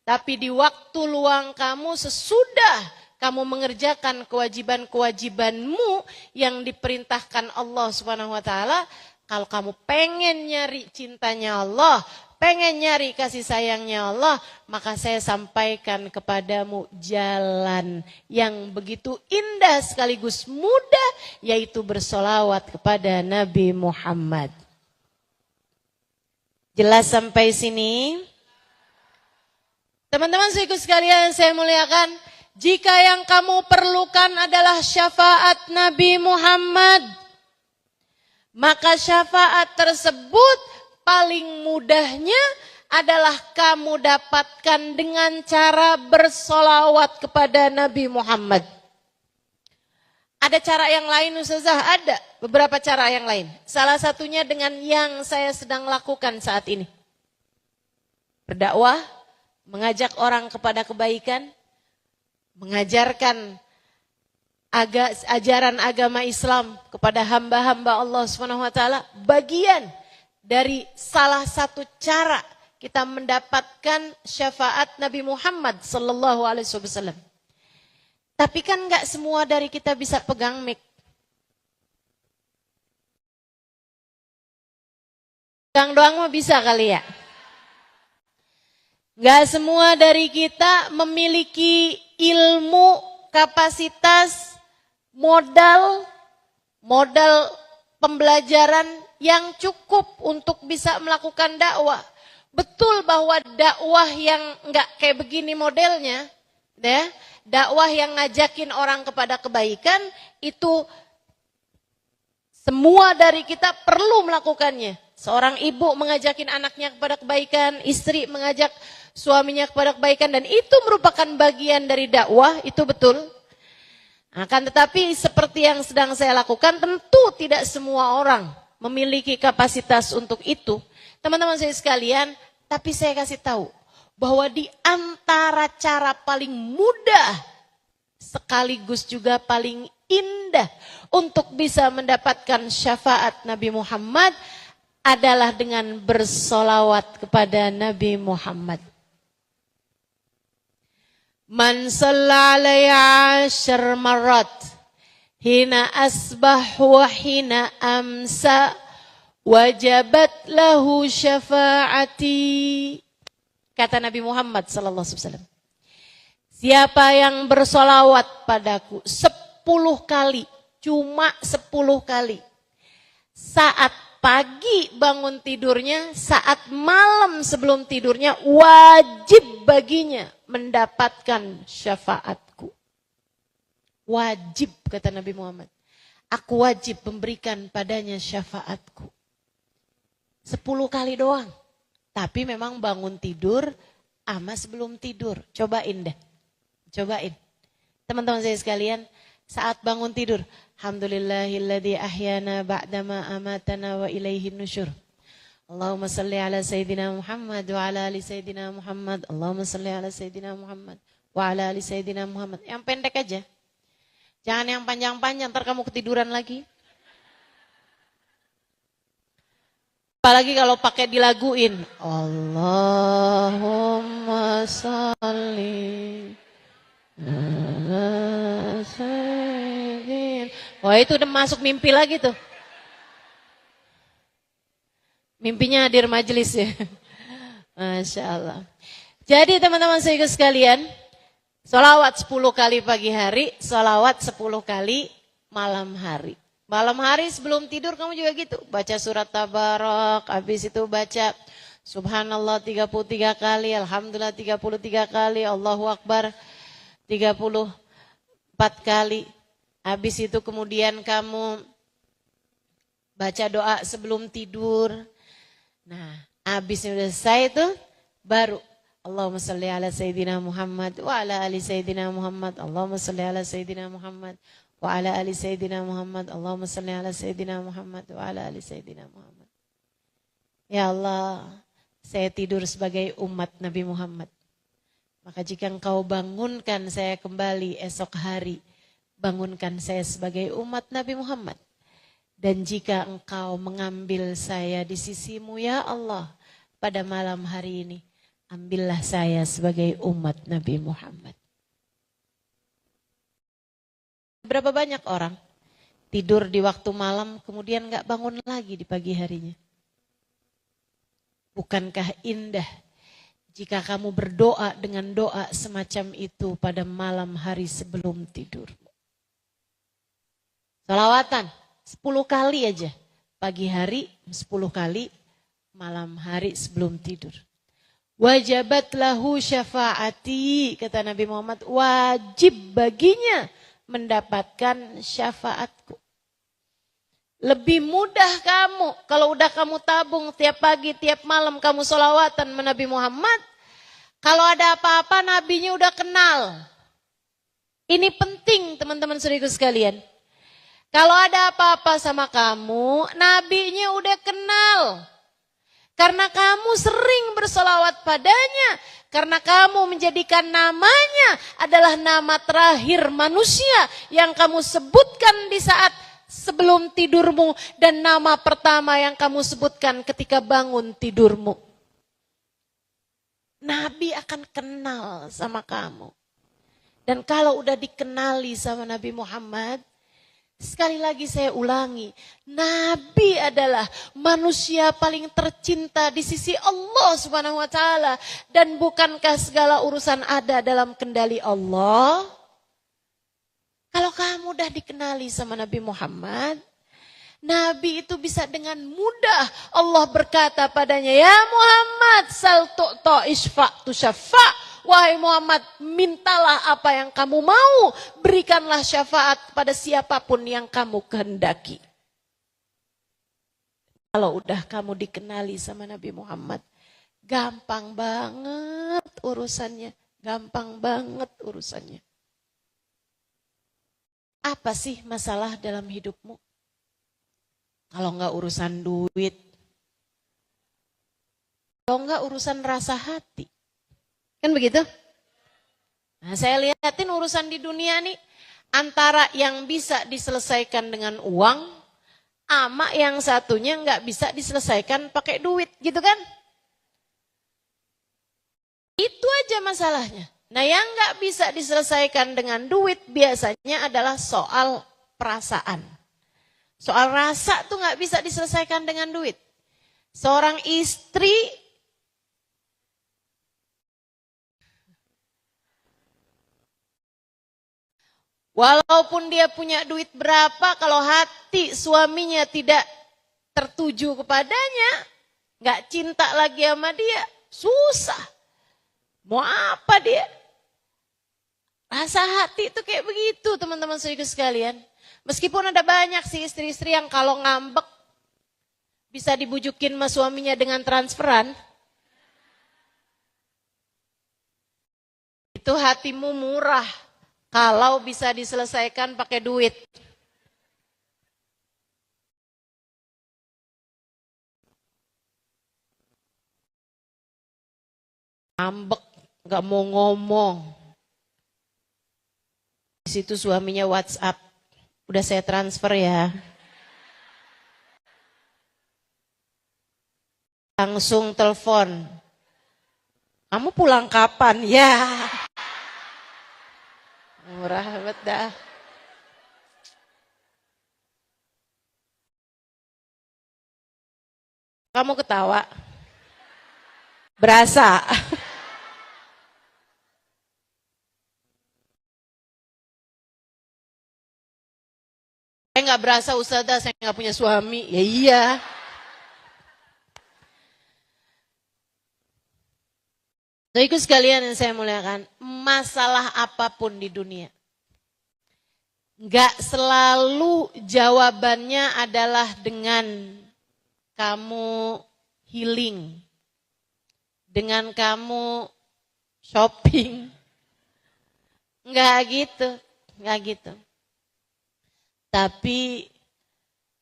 Tapi di waktu luang kamu sesudah kamu mengerjakan kewajiban-kewajibanmu yang diperintahkan Allah Subhanahu wa taala, Kalau kamu pengen nyari cintanya Allah, pengen nyari kasih sayangnya Allah, maka saya sampaikan kepadamu jalan yang begitu indah sekaligus mudah, yaitu bersolawat kepada Nabi Muhammad. Jelas sampai sini? Teman-teman saudaraku sekalian saya muliakan, jika yang kamu perlukan adalah syafaat Nabi Muhammad, maka syafaat tersebut paling mudahnya adalah kamu dapatkan dengan cara bersolawat kepada Nabi Muhammad. Ada cara yang lain Ustazah? Ada beberapa cara yang lain. Salah satunya dengan yang saya sedang lakukan saat ini. Berdakwah, mengajak orang kepada kebaikan, mengajarkan ajaran agama Islam kepada hamba-hamba Allah SWT, bagian dari salah satu cara kita mendapatkan syafaat Nabi Muhammad sallallahu alaihi wasallam. Tapi kan enggak semua dari kita bisa pegang mic. Pegang doang mah bisa kali ya. Enggak semua dari kita memiliki ilmu, kapasitas, modal pembelajaran yang cukup untuk bisa melakukan dakwah. Betul bahwa dakwah yang enggak kayak begini modelnya, ya, dakwah yang ngajakin orang kepada kebaikan, itu semua dari kita perlu melakukannya. Seorang ibu mengajakin anaknya kepada kebaikan, istri mengajak suaminya kepada kebaikan, dan itu merupakan bagian dari dakwah, itu betul. Akan tetapi seperti yang sedang saya lakukan, tentu tidak semua orang memiliki kapasitas untuk itu. Teman-teman saya sekalian, tapi saya kasih tahu bahwa di antara cara paling mudah sekaligus juga paling indah untuk bisa mendapatkan syafaat Nabi Muhammad adalah dengan bersolawat kepada Nabi Muhammad. Man shalla alaihi 10 marrat hina asbah wa hina amsa wajabat lahu syafaati. Kata Nabi Muhammad sallallahu alaihi wasallam, siapa yang bersolawat padaku 10 kali, cuma 10 kali, saat pagi bangun tidurnya, saat malam sebelum tidurnya, wajib baginya mendapatkan syafaatku. Wajib, kata Nabi Muhammad. Aku wajib memberikan padanya syafaatku. 10 kali doang. Tapi memang bangun tidur sama sebelum tidur. Cobain deh. Cobain. Teman-teman saya sekalian, saat bangun tidur, alhamdulillahilladzi ahyana ba'dama amatana wa ilaihin nusyur. Allahumma salli ala Sayyidina Muhammad wa ala ali Sayyidina Muhammad. Allahumma salli ala Sayyidina Muhammad wa ala ali Sayyidina Muhammad. Yang pendek aja. Jangan yang panjang-panjang, ntar kamu ketiduran lagi. Apalagi kalau pakai dilaguin. Allahumma salli ala Sayyidina. Wah, itu udah masuk mimpi lagi tuh. Mimpinya hadir majelis ya. Masya Allah. Jadi teman-teman saya sekalian, sholawat 10 kali pagi hari, sholawat 10 kali malam hari. Malam hari sebelum tidur kamu juga gitu. Baca surat Tabarak, habis itu baca Subhanallah 33 kali, Alhamdulillah 33 kali, Allahu Akbar 34 kali. Habis itu kemudian kamu baca doa sebelum tidur. Nah, habis udah selesai itu baru Allahumma salli ala Sayyidina Muhammad wa ala ali Sayyidina Muhammad. Allahumma salli ala Sayyidina Muhammad wa ala ali Sayyidina Muhammad. Allahumma salli ala Sayyidina Muhammad wa ala ali Sayyidina Muhammad. Ya Allah, saya tidur sebagai umat Nabi Muhammad. Maka jika engkau bangunkan saya kembali esok hari, bangunkan saya sebagai umat Nabi Muhammad. Dan jika engkau mengambil saya di sisimu ya Allah pada malam hari ini, ambillah saya sebagai umat Nabi Muhammad. Berapa banyak orang tidur di waktu malam, kemudian gak bangun lagi di pagi harinya. Bukankah indah jika kamu berdoa dengan doa semacam itu pada malam hari sebelum tidur? Salawatan 10 kali aja. Pagi hari 10 kali, malam hari sebelum tidur. Wajabat lahu syafaati, kata Nabi Muhammad, wajib baginya mendapatkan syafaatku. Lebih mudah kamu, kalau udah kamu tabung tiap pagi, tiap malam kamu sholawatan Nabi Muhammad, kalau ada apa-apa nabinya udah kenal. Ini penting teman-teman saudaraku sekalian. Kalau ada apa-apa sama kamu, nabinya udah kenal. Karena kamu sering bersolawat padanya. Karena kamu menjadikan namanya adalah nama terakhir manusia yang kamu sebutkan di saat sebelum tidurmu. Dan nama pertama yang kamu sebutkan ketika bangun tidurmu. Nabi akan kenal sama kamu. Dan kalau udah dikenali sama Nabi Muhammad, sekali lagi saya ulangi, Nabi adalah manusia paling tercinta di sisi Allah Subhanahu wa taala, dan bukankah segala urusan ada dalam kendali Allah? Kalau kamu udah dikenali sama Nabi Muhammad, Nabi itu bisa dengan mudah Allah berkata padanya, ya Muhammad, sal tu'ta isfa' tu syafa'. Wahai Muhammad, mintalah apa yang kamu mau, berikanlah syafaat pada siapapun yang kamu kehendaki. Kalau udah kamu dikenali sama Nabi Muhammad, gampang banget urusannya, gampang banget urusannya. Apa sih masalah dalam hidupmu? Kalau enggak urusan duit, kalau enggak urusan rasa hati. Kan begitu? Nah, saya lihatin urusan di dunia nih, antara yang bisa diselesaikan dengan uang, sama yang satunya nggak bisa diselesaikan pakai duit, gitu kan? Itu aja masalahnya. Nah, yang nggak bisa diselesaikan dengan duit biasanya adalah soal perasaan. Soal rasa tuh nggak bisa diselesaikan dengan duit. Seorang istri walaupun dia punya duit berapa, kalau hati suaminya tidak tertuju kepadanya, gak cinta lagi sama dia, susah. Mau apa dia? Rasa hati itu kayak begitu teman-teman saudaraku sekalian. Meskipun ada banyak sih istri-istri yang kalau ngambek bisa dibujukin sama suaminya dengan transferan. Itu hatimu murah. Kalau bisa diselesaikan pakai duit. Ambek, gak mau ngomong. Di situ suaminya WhatsApp. Udah saya transfer ya. Langsung telepon. Kamu pulang kapan? Ya. Murah banget dah. Kamu ketawa? Berasa? Saya nggak berasa Ustazah, saya nggak punya suami. Ya iya. Saudaraku sekalian yang saya muliakan, masalah apapun di dunia, gak selalu jawabannya adalah dengan kamu healing, dengan kamu shopping. Enggak gitu, enggak gitu. Tapi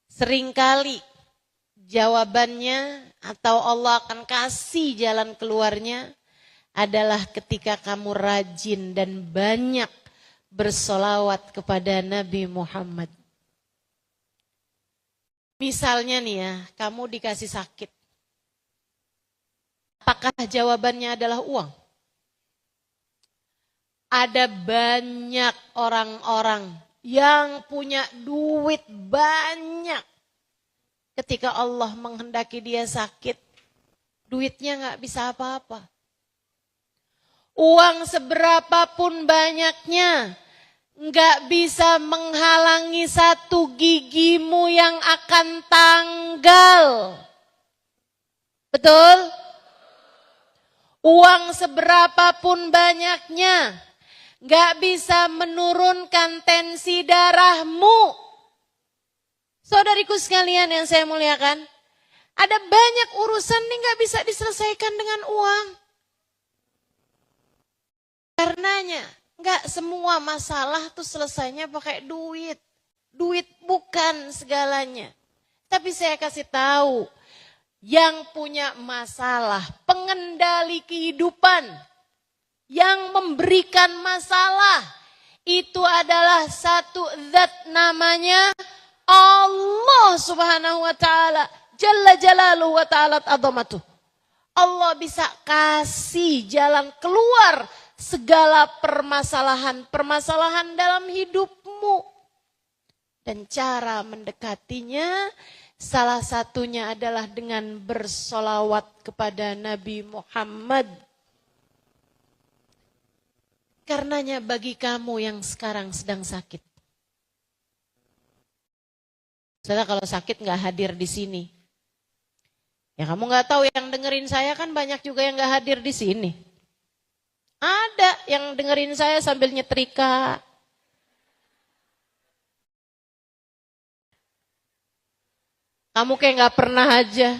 seringkali jawabannya atau Allah akan kasih jalan keluarnya adalah ketika kamu rajin dan banyak bersolawat kepada Nabi Muhammad. Misalnya nih ya, kamu dikasih sakit. Apakah jawabannya adalah uang? Ada banyak orang-orang yang punya duit banyak. Ketika Allah menghendaki dia sakit, duitnya nggak bisa apa-apa. Uang seberapapun banyaknya, nggak bisa menghalangi satu gigimu yang akan tanggal. Betul? Uang seberapapun banyaknya, nggak bisa menurunkan tensi darahmu. Saudariku sekalian yang saya muliakan, ada banyak urusan yang nggak bisa diselesaikan dengan uang. Karenanya, nggak semua masalah tuh selesainya pakai duit. Duit bukan segalanya. Tapi saya kasih tahu, yang punya masalah, pengendali kehidupan, yang memberikan masalah, itu adalah satu zat namanya Allah subhanahu wa ta'ala. Jalla jalaluhu wa ta'ala azamatuh. Allah bisa kasih jalan keluar segala permasalahan dalam hidupmu. Dan cara mendekatinya salah satunya adalah dengan bersolawat kepada Nabi Muhammad. Karenanya bagi kamu yang sekarang sedang sakit. Saudara kalau sakit nggak hadir di sini. Ya kamu nggak tahu, yang dengerin saya kan banyak juga yang nggak hadir di sini. Ada yang dengerin saya sambil nyetrika. Kamu kayak nggak pernah aja.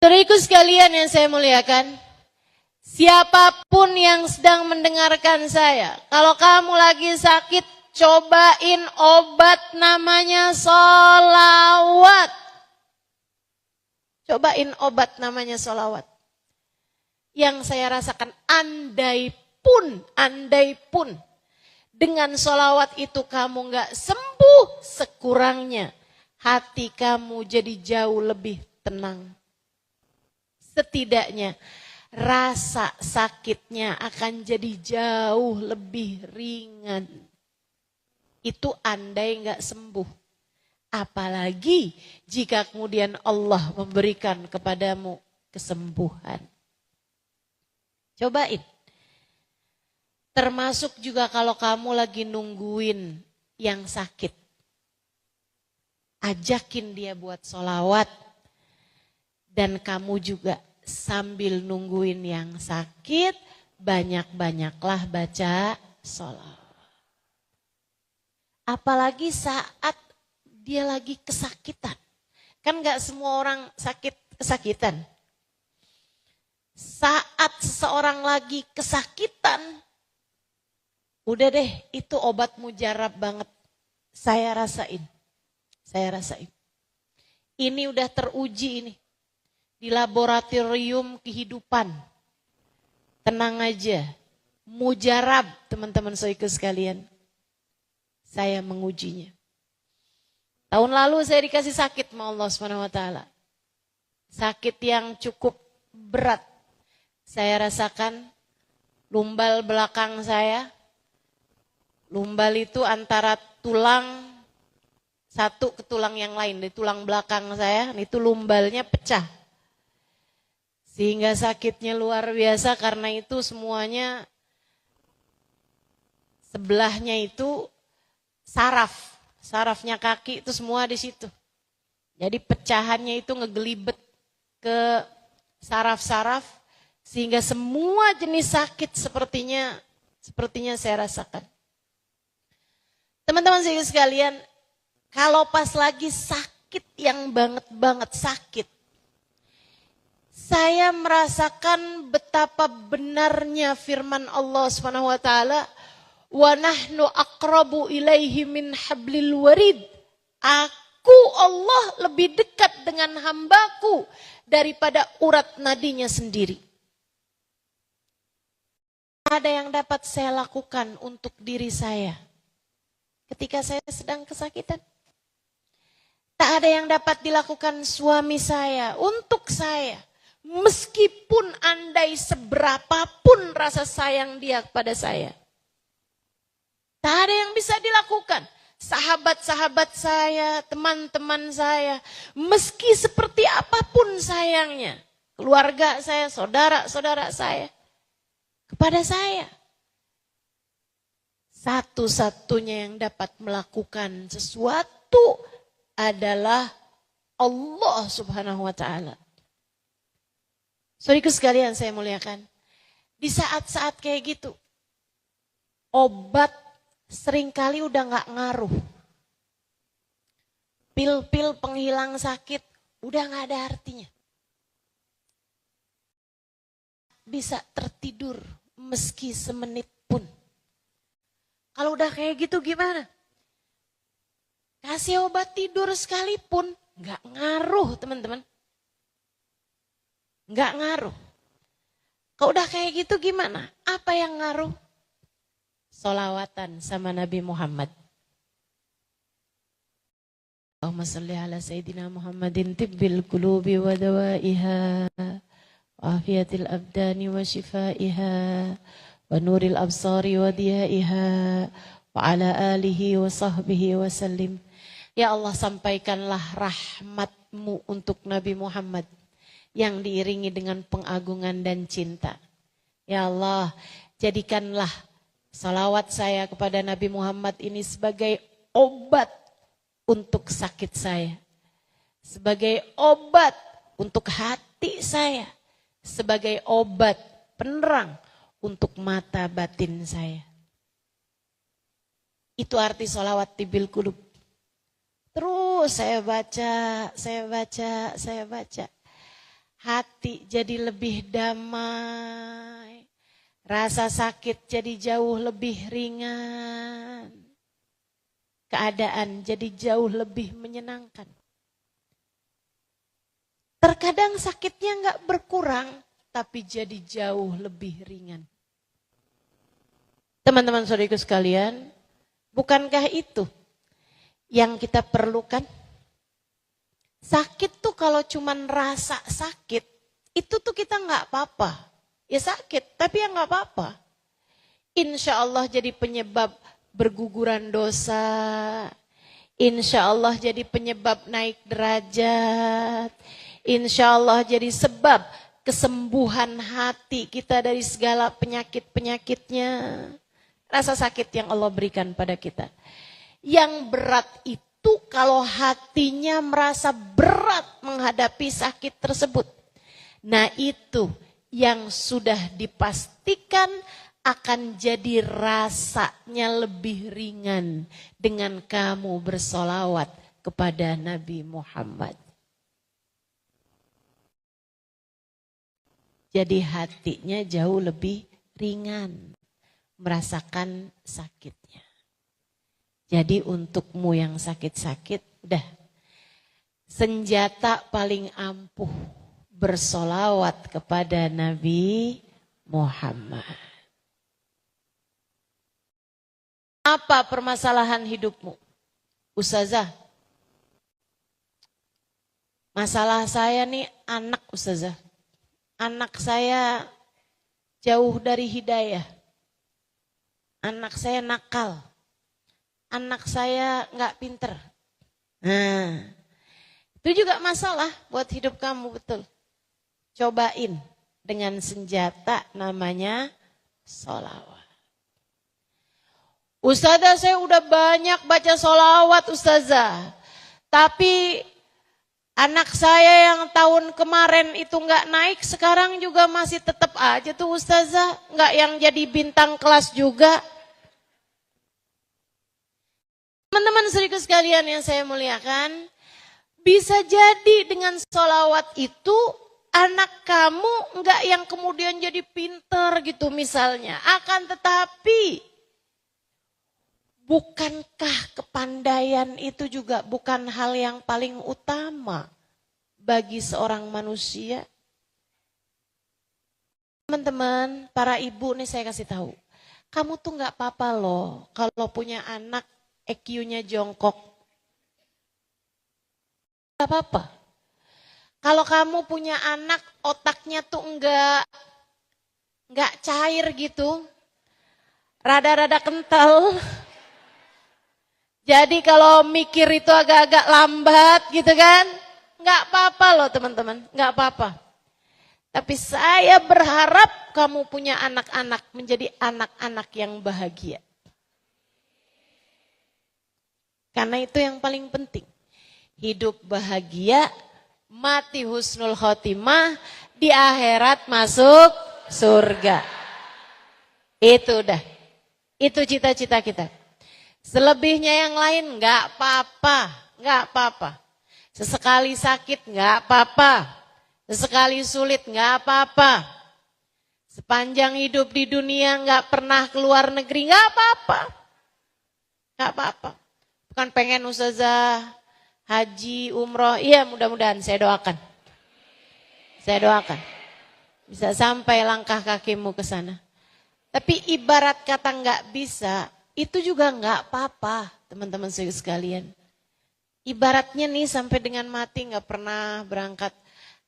Saudariku sekalian yang saya muliakan, siapapun yang sedang mendengarkan saya, kalau kamu lagi sakit, cobain obat namanya sholawat. Cobain obat namanya sholawat. Yang saya rasakan, andai pun dengan sholawat itu kamu gak sembuh, sekurangnya hati kamu jadi jauh lebih tenang. Setidaknya rasa sakitnya akan jadi jauh lebih ringan. Itu andai gak sembuh. Apalagi jika kemudian Allah memberikan kepadamu kesembuhan. Cobain. Termasuk juga kalau kamu lagi nungguin yang sakit. Ajakin dia buat sholawat. Dan kamu juga sambil nungguin yang sakit, banyak-banyaklah baca sholawat. Apalagi saat dia lagi kesakitan. Kan gak semua orang kesakitan. Saat seseorang lagi kesakitan, udah deh, itu obat mujarab banget. Saya rasain. Ini udah teruji ini. Di laboratorium kehidupan. Tenang aja. Mujarab, teman-teman saudaraku sekalian. Saya mengujinya. Tahun lalu saya dikasih sakit sama Allah SWT. Sakit yang cukup berat. Saya rasakan lumbal belakang saya. Lumbal itu antara tulang satu ke tulang yang lain. Di tulang belakang saya, itu lumbalnya pecah. Sehingga sakitnya luar biasa karena itu semuanya sebelahnya itu saraf. Sarafnya kaki itu semua di situ. Jadi pecahannya itu ngegelibet ke saraf-saraf sehingga semua jenis sakit sepertinya saya rasakan. Teman-teman sekalian, kalau pas lagi sakit yang banget sakit, saya merasakan betapa benarnya firman Allah Subhanahu wa taala, wa nahnu aqrabu ilaihi min hablil warid. Aku Allah lebih dekat dengan hambaku daripada urat nadinya sendiri. Ada yang dapat saya lakukan untuk diri saya ketika saya sedang kesakitan. Tak ada yang dapat dilakukan suami saya untuk saya Meskipun andai seberapapun rasa sayang dia kepada saya. Tak ada yang bisa dilakukan. Sahabat-sahabat saya, teman-teman saya, meski seperti apapun sayangnya. Keluarga saya, saudara-saudara saya, kepada saya. Satu-satunya yang dapat melakukan sesuatu adalah Allah Subhanahu wa ta'ala. Saudaraku sekalian saya muliakan. Di saat-saat kayak gitu, obat seringkali udah gak ngaruh. Pil-pil penghilang sakit udah gak ada artinya. Bisa tertidur meski semenit pun. Kalau udah kayak gitu gimana? Kasih obat tidur sekalipun gak ngaruh teman-teman. Nggak ngaruh. Kalau udah kayak gitu gimana? Apa yang ngaruh? Sholawatan sama Nabi Muhammad. Allahumma salli ala Sayyidina Muhammadin tibbil qulubi wa dawaiha wa afiyatil abdani wa shifaiha wa nuril absari wa diyaiha wa ala alihi wa sahbihi wa sallim. Ya Allah, sampaikanlah rahmatmu untuk Nabi Muhammad yang diiringi dengan pengagungan dan cinta. Ya Allah, jadikanlah salawat saya kepada Nabi Muhammad ini sebagai obat untuk sakit saya. Sebagai obat untuk hati saya. Sebagai obat penerang untuk mata batin saya. Itu arti salawat tibil qulub. Terus saya baca. Hati jadi lebih damai. Rasa sakit jadi jauh lebih ringan. Keadaan jadi jauh lebih menyenangkan. Terkadang sakitnya enggak berkurang, tapi jadi jauh lebih ringan. Teman-teman saudaraku sekalian, bukankah itu yang kita perlukan? Sakit tuh kalau cuman rasa sakit, itu tuh kita nggak apa-apa. Ya sakit, tapi ya nggak apa-apa. Insya Allah jadi penyebab berguguran dosa. Insya Allah jadi penyebab naik derajat. Insya Allah jadi sebab kesembuhan hati kita dari segala penyakit-penyakitnya. Rasa sakit yang Allah berikan pada kita. Yang berat itu kalau hatinya merasa berat menghadapi sakit tersebut. Nah itu yang sudah dipastikan akan jadi rasanya lebih ringan dengan kamu bersolawat kepada Nabi Muhammad. Jadi hatinya jauh lebih ringan merasakan sakitnya. Jadi untukmu yang sakit-sakit, udah senjata paling ampuh bersolawat kepada Nabi Muhammad. Apa permasalahan hidupmu? Ustazah, masalah saya nih anak Ustazah. Anak saya jauh dari hidayah. Anak saya nakal. Anak saya nggak pinter. Nah, itu juga masalah buat hidup kamu, betul. Cobain dengan senjata namanya sholawat. Ustazah, saya udah banyak baca sholawat Ustazah. Tapi anak saya yang tahun kemarin itu nggak naik, sekarang juga masih tetap aja tuh Ustazah. Nggak yang jadi bintang kelas juga. Teman-teman saudaraku sekalian yang saya muliakan, bisa jadi dengan sholawat itu anak kamu enggak yang kemudian jadi pinter gitu misalnya. Akan tetapi, bukankah kepandaian itu juga bukan hal yang paling utama bagi seorang manusia? Teman-teman, para ibu nih saya kasih tahu. Kamu tuh enggak apa-apa loh kalau punya anak EQ-nya jongkok. Gak apa-apa. Kalau kamu punya anak otaknya tuh enggak cair gitu, rada-rada kental. Jadi kalau mikir itu agak-agak lambat gitu kan, enggak apa-apa loh teman-teman, enggak apa-apa. Tapi saya berharap kamu punya anak-anak menjadi anak-anak yang bahagia. Karena itu yang paling penting. Hidup bahagia, mati husnul khotimah, di akhirat masuk surga. Itu udah. Itu cita-cita kita. Selebihnya yang lain enggak apa-apa, enggak apa-apa. Sesekali sakit enggak apa-apa. Sesekali sulit enggak apa-apa. Sepanjang hidup di dunia enggak pernah keluar negeri enggak apa-apa. Enggak apa-apa. Bukan pengen ustazah haji, umroh, iya mudah-mudahan saya doakan. Saya doakan. Bisa sampai langkah kakimu ke sana. Tapi ibarat kata enggak bisa, itu juga enggak apa-apa teman-teman sekalian. Ibaratnya nih sampai dengan mati enggak pernah berangkat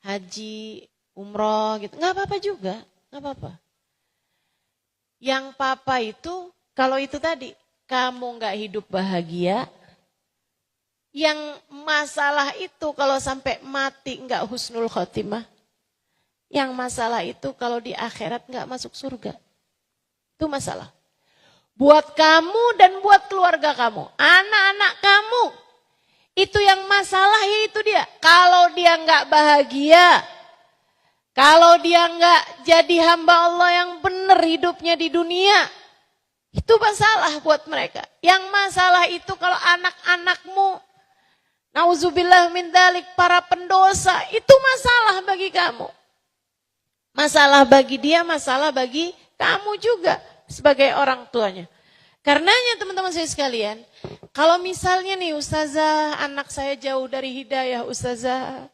haji, umroh gitu. Enggak apa-apa juga, enggak apa-apa. Yang apa itu, kalau itu tadi, kamu enggak hidup bahagia, yang masalah itu kalau sampai mati enggak husnul khotimah. Yang masalah itu kalau di akhirat enggak masuk surga. Itu masalah. Buat kamu dan buat keluarga kamu. Anak-anak kamu. Itu yang masalah itu dia. Kalau dia enggak bahagia. Kalau dia enggak jadi hamba Allah yang benar hidupnya di dunia. Itu masalah buat mereka. Yang masalah itu kalau anak-anakmu. Nauzubillah min dzalik, para pendosa, itu masalah bagi kamu. Masalah bagi dia, masalah bagi kamu juga sebagai orang tuanya. Karenanya teman-teman saya sekalian, kalau misalnya nih ustazah, anak saya jauh dari hidayah ustazah,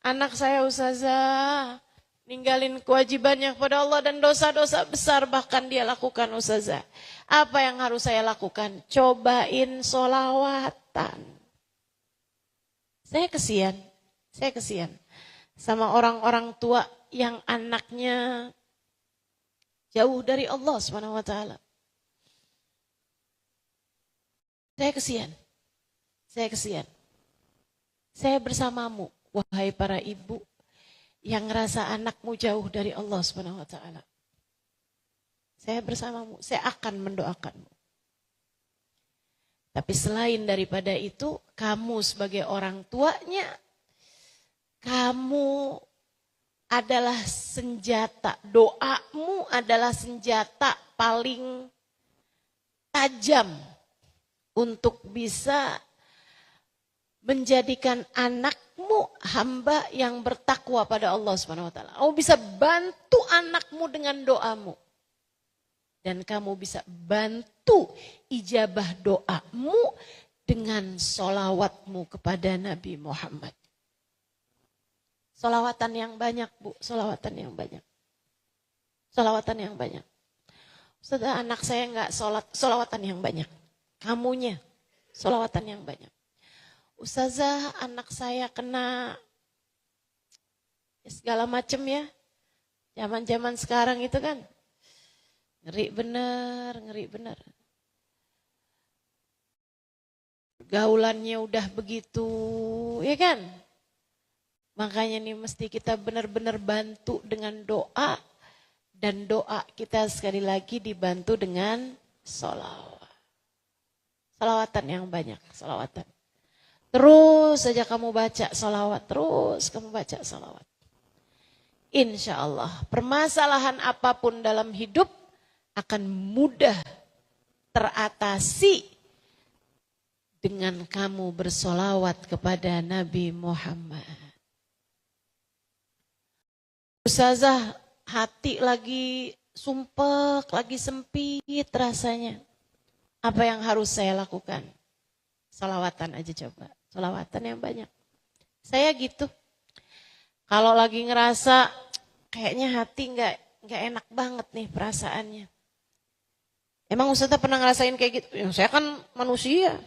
anak saya ustazah, ninggalin kewajibannya kepada Allah dan dosa-dosa besar bahkan dia lakukan ustazah. Apa yang harus saya lakukan? Cobain sholawatan. Saya kesian sama orang-orang tua yang anaknya jauh dari Allah Subhanahu wa taala. Saya kesian. Saya bersamamu, wahai para ibu yang ngerasa anakmu jauh dari Allah Subhanahu wa taala. Saya bersamamu, saya akan mendoakanmu. Tapi selain daripada itu, kamu sebagai orang tuanya, kamu adalah senjata, doamu adalah senjata paling tajam untuk bisa menjadikan anakmu hamba yang bertakwa pada Allah Subhanahu wa taala. Kamu bisa bantu anakmu dengan doamu. Dan kamu bisa bantu ijabah doamu dengan solawatmu kepada Nabi Muhammad. Solawatan yang banyak Bu, solawatan yang banyak. Solawatan yang banyak. Sudah anak saya enggak sholat, solawatan yang banyak. Kamunya, solawatan yang banyak. Ustazah anak saya kena segala macam ya. Zaman-zaman sekarang itu kan. Ngeri bener. Gaulannya udah begitu, ya kan? Makanya nih mesti kita benar-benar bantu dengan doa. Dan doa kita sekali lagi dibantu dengan sholawat. Sholawatan yang banyak, sholawatan. Terus saja kamu baca sholawat, terus kamu baca sholawat. Insya Allah permasalahan apapun dalam hidup akan mudah teratasi dengan kamu bersolawat kepada Nabi Muhammad. Ustazah hati lagi sumpek, lagi sempit rasanya. Apa yang harus saya lakukan? Solawatan aja coba, solawatan yang banyak. Saya gitu. Kalau lagi ngerasa kayaknya hati nggak enak banget nih perasaannya. Emang Ustazah pernah ngerasain kayak gitu? Ya, saya kan manusia.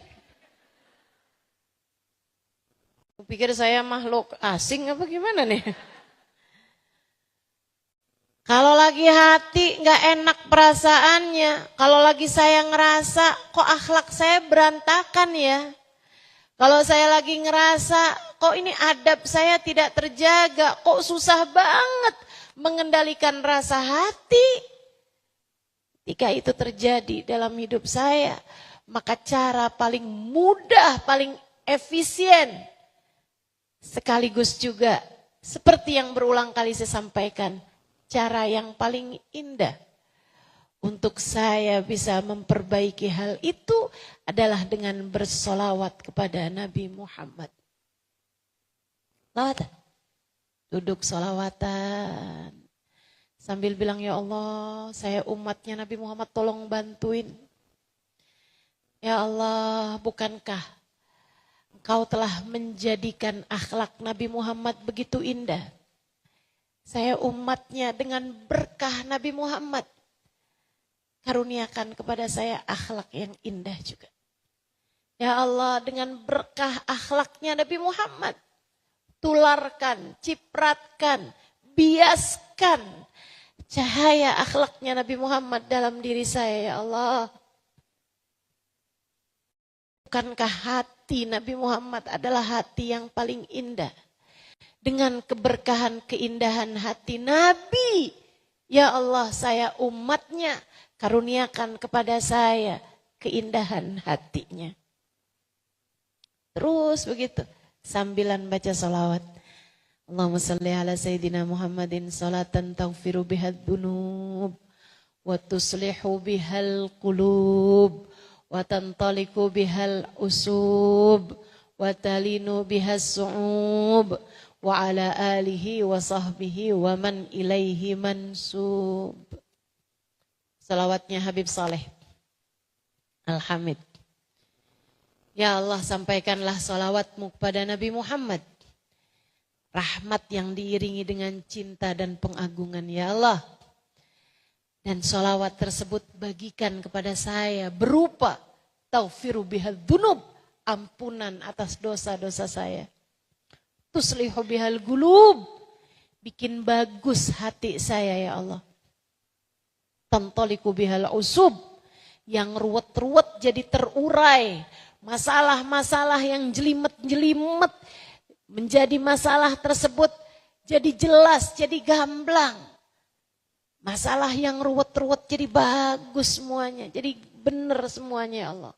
Pikir saya makhluk asing apa gimana nih? Kalau lagi hati nggak enak perasaannya, kalau lagi saya ngerasa kok akhlak saya berantakan ya. Kalau saya lagi ngerasa kok ini adab saya tidak terjaga, kok susah banget mengendalikan rasa hati. Ketika itu terjadi dalam hidup saya, maka cara paling mudah, paling efisien, sekaligus juga seperti yang berulang kali saya sampaikan, cara yang paling indah untuk saya bisa memperbaiki hal itu adalah dengan bersolawat kepada Nabi Muhammad. Lawatan. Duduk solawatan. Sambil bilang, ya Allah, saya umatnya Nabi Muhammad tolong bantuin. Ya Allah, bukankah Engkau telah menjadikan akhlak Nabi Muhammad begitu indah. Saya umatnya dengan berkah Nabi Muhammad. Karuniakan kepada saya akhlak yang indah juga. Ya Allah, dengan berkah akhlaknya Nabi Muhammad. Tularkan, cipratkan, biaskan cahaya akhlaknya Nabi Muhammad dalam diri saya, ya Allah. Bukankah hati Nabi Muhammad adalah hati yang paling indah? Dengan keberkahan, keindahan hati Nabi, ya Allah, saya umatnya, karuniakan kepada saya keindahan hatinya. Terus begitu, sambilan baca salawat. Allahumma salli ala Sayyidina Muhammadin salatan taghfiru bihad dunub, wa tuslihu bihal qulub, wa tantaliku bihal usub, wa talinu bihas su'ub, wa ala alihi wa sahbihi wa man ilaihi mansub. Salawatnya Habib Saleh Al-Hamid. Ya Allah, sampaikanlah salawatmu kepada Nabi Muhammad. Rahmat yang diiringi dengan cinta dan pengagungan, ya Allah. Dan salawat tersebut bagikan kepada saya berupa taghfiru bihal dunub, ampunan atas dosa-dosa saya. Tuslihu bihal gulub, bikin bagus hati saya, ya Allah. Tantaliku bihal usub, yang ruwet-ruwet jadi terurai. Masalah-masalah yang jelimet-jelimet menjadi masalah tersebut jadi jelas, jadi gamblang. Masalah yang ruwet-ruwet jadi bagus semuanya, jadi benar semuanya, ya Allah.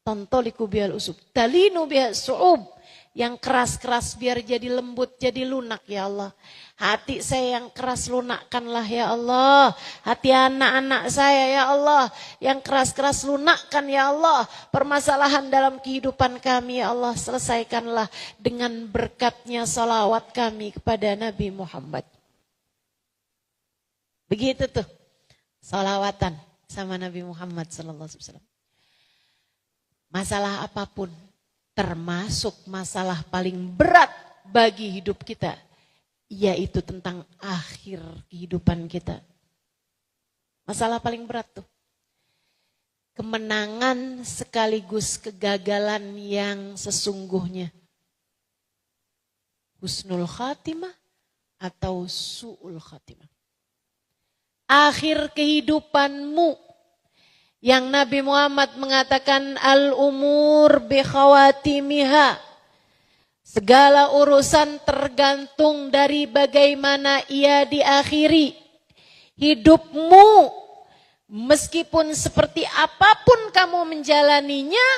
Tantaliku bihal usub, talinu bihal su'ub, yang keras-keras biar jadi lembut, jadi lunak, ya Allah. Hati saya yang keras lunakkanlah, ya Allah. Hati anak-anak saya, ya Allah, yang keras-keras lunakkan, ya Allah. Permasalahan dalam kehidupan kami, ya Allah, selesaikanlah dengan berkatnya salawat kami kepada Nabi Muhammad. Begitu tuh, salawatan sama Nabi Muhammad SAW. Masalah apapun, termasuk masalah paling berat bagi hidup kita, yaitu tentang akhir kehidupan kita. Masalah paling berat tuh. Kemenangan sekaligus kegagalan yang sesungguhnya. Husnul khatimah atau su'ul khatimah. Akhir kehidupanmu. Yang Nabi Muhammad mengatakan al-umur bi khawatimiha. Segala urusan tergantung dari bagaimana ia diakhiri. Hidupmu meskipun seperti apapun kamu menjalaninya,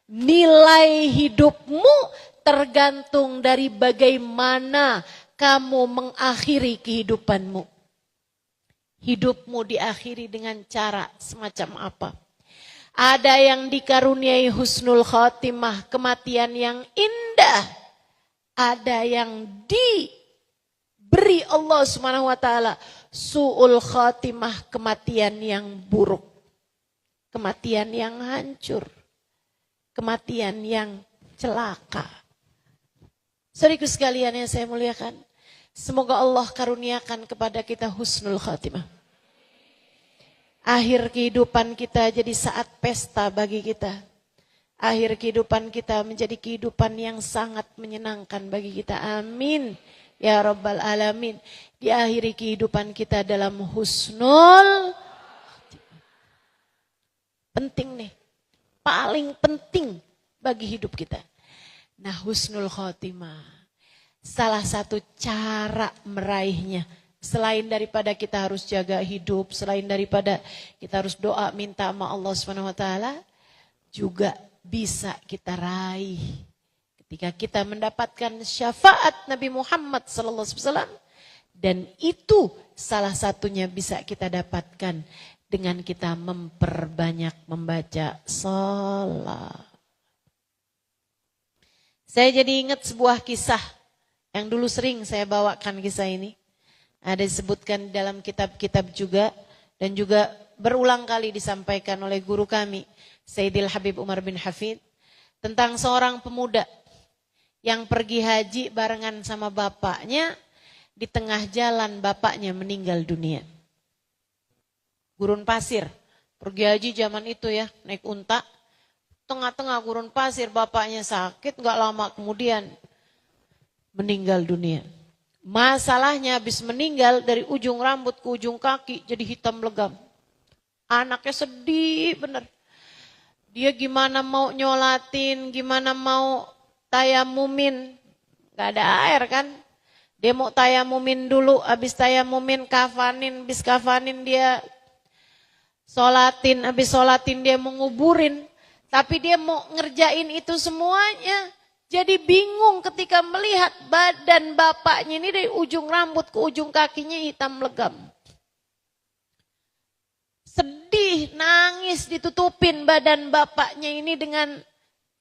nilai hidupmu tergantung dari bagaimana kamu mengakhiri kehidupanmu. Hidupmu diakhiri dengan cara semacam apa? Ada yang dikaruniai husnul khatimah, kematian yang indah. Ada yang diberi Allah Subhanahu wa taala su'ul khatimah, kematian yang buruk. Kematian yang hancur. Kematian yang celaka. Saudaraku sekalian yang saya muliakan, semoga Allah karuniakan kepada kita husnul khatimah. Akhir kehidupan kita jadi saat pesta bagi kita. akhir kehidupan kita menjadi kehidupan yang sangat menyenangkan bagi kita. Amin. Ya Rabbal Alamin. Diakhiri kehidupan kita dalam husnul. Penting nih. Paling penting bagi hidup kita. Nah, husnul khotimah. Salah satu cara meraihnya. Selain daripada kita harus jaga hidup. Selain daripada kita harus doa minta sama Allah SWT. Juga bisa kita raih. Ketika kita mendapatkan syafaat Nabi Muhammad SAW. Dan itu salah satunya bisa kita dapatkan dengan kita memperbanyak membaca salat. Saya jadi ingat sebuah kisah yang dulu sering saya bawakan kisah ini. Ada disebutkan dalam kitab-kitab juga. Dan juga berulang kali disampaikan oleh guru kami. Sayyidil Habib Umar bin Hafid. Tentang seorang pemuda yang pergi haji barengan sama bapaknya, di tengah jalan bapaknya meninggal dunia. Gurun pasir, pergi haji zaman itu ya, naik unta, tengah-tengah gurun pasir bapaknya sakit, gak lama kemudian meninggal dunia. Masalahnya habis meninggal dari ujung rambut ke ujung kaki jadi hitam legam. Anaknya sedih bener. Dia gimana mau nyolatin, gimana mau tayamumin, gak ada air kan. Dia mau tayamumin dulu, habis tayamumin kafanin, habis kafanin dia sholatin, habis sholatin dia mau nguburin. Tapi dia mau ngerjain itu semuanya. Jadi bingung ketika melihat badan bapaknya ini dari ujung rambut ke ujung kakinya hitam legam. Sedih, nangis, ditutupin badan bapaknya ini dengan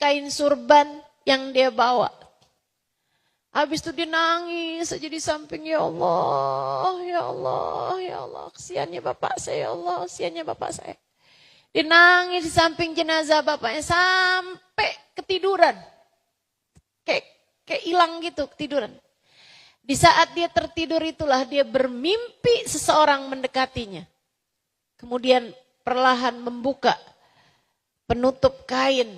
kain surban yang dia bawa. Habis itu dia nangis aja di samping, ya Allah, ya Allah, ya Allah. Kesiannya bapak saya, ya Allah, kesiannya bapak saya. Dia nangis di samping jenazah bapaknya sampai ketiduran. Kayak hilang gitu ketiduran. Di saat dia tertidur itulah dia bermimpi seseorang mendekatinya. Kemudian perlahan membuka penutup kain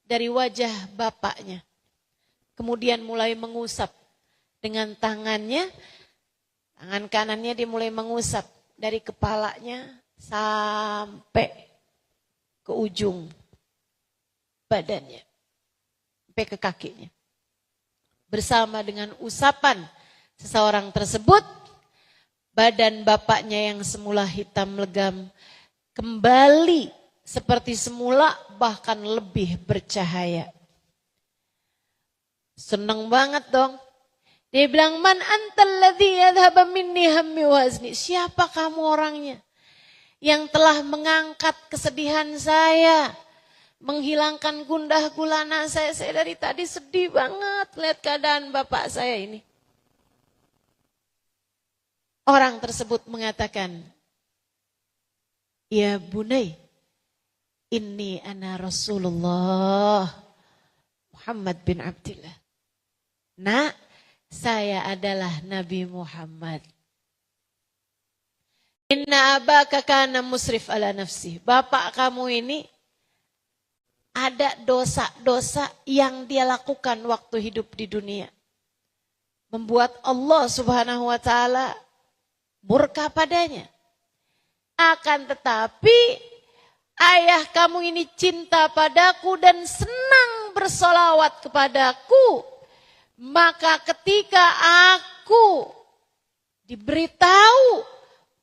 dari wajah bapaknya. Kemudian mulai mengusap dengan tangannya. Tangan kanannya dia mulai mengusap dari kepalanya sampai ke ujung badannya. Sampai ke kakinya. Bersama dengan usapan seseorang tersebut, badan bapaknya yang semula hitam legam kembali seperti semula, bahkan lebih bercahaya. Seneng banget dong. Dia bilang, man antal ladzi yadhhaba minni hammi wazni. Siapa kamu orangnya yang telah mengangkat kesedihan saya, menghilangkan gundah gulana saya. Saya dari tadi sedih banget lihat keadaan bapak saya ini. Orang tersebut mengatakan, ya bunai, inni ana Rasulullah Muhammad bin Abdillah. Nak, saya adalah Nabi Muhammad. Inna abaka kana musrif ala nafsi. Bapak kamu ini ada dosa-dosa yang dia lakukan waktu hidup di dunia. Membuat Allah Subhanahu wa ta'ala murka padanya. Akan tetapi ayah kamu ini cinta padaku dan senang bersolawat kepadaku. Maka ketika aku diberitahu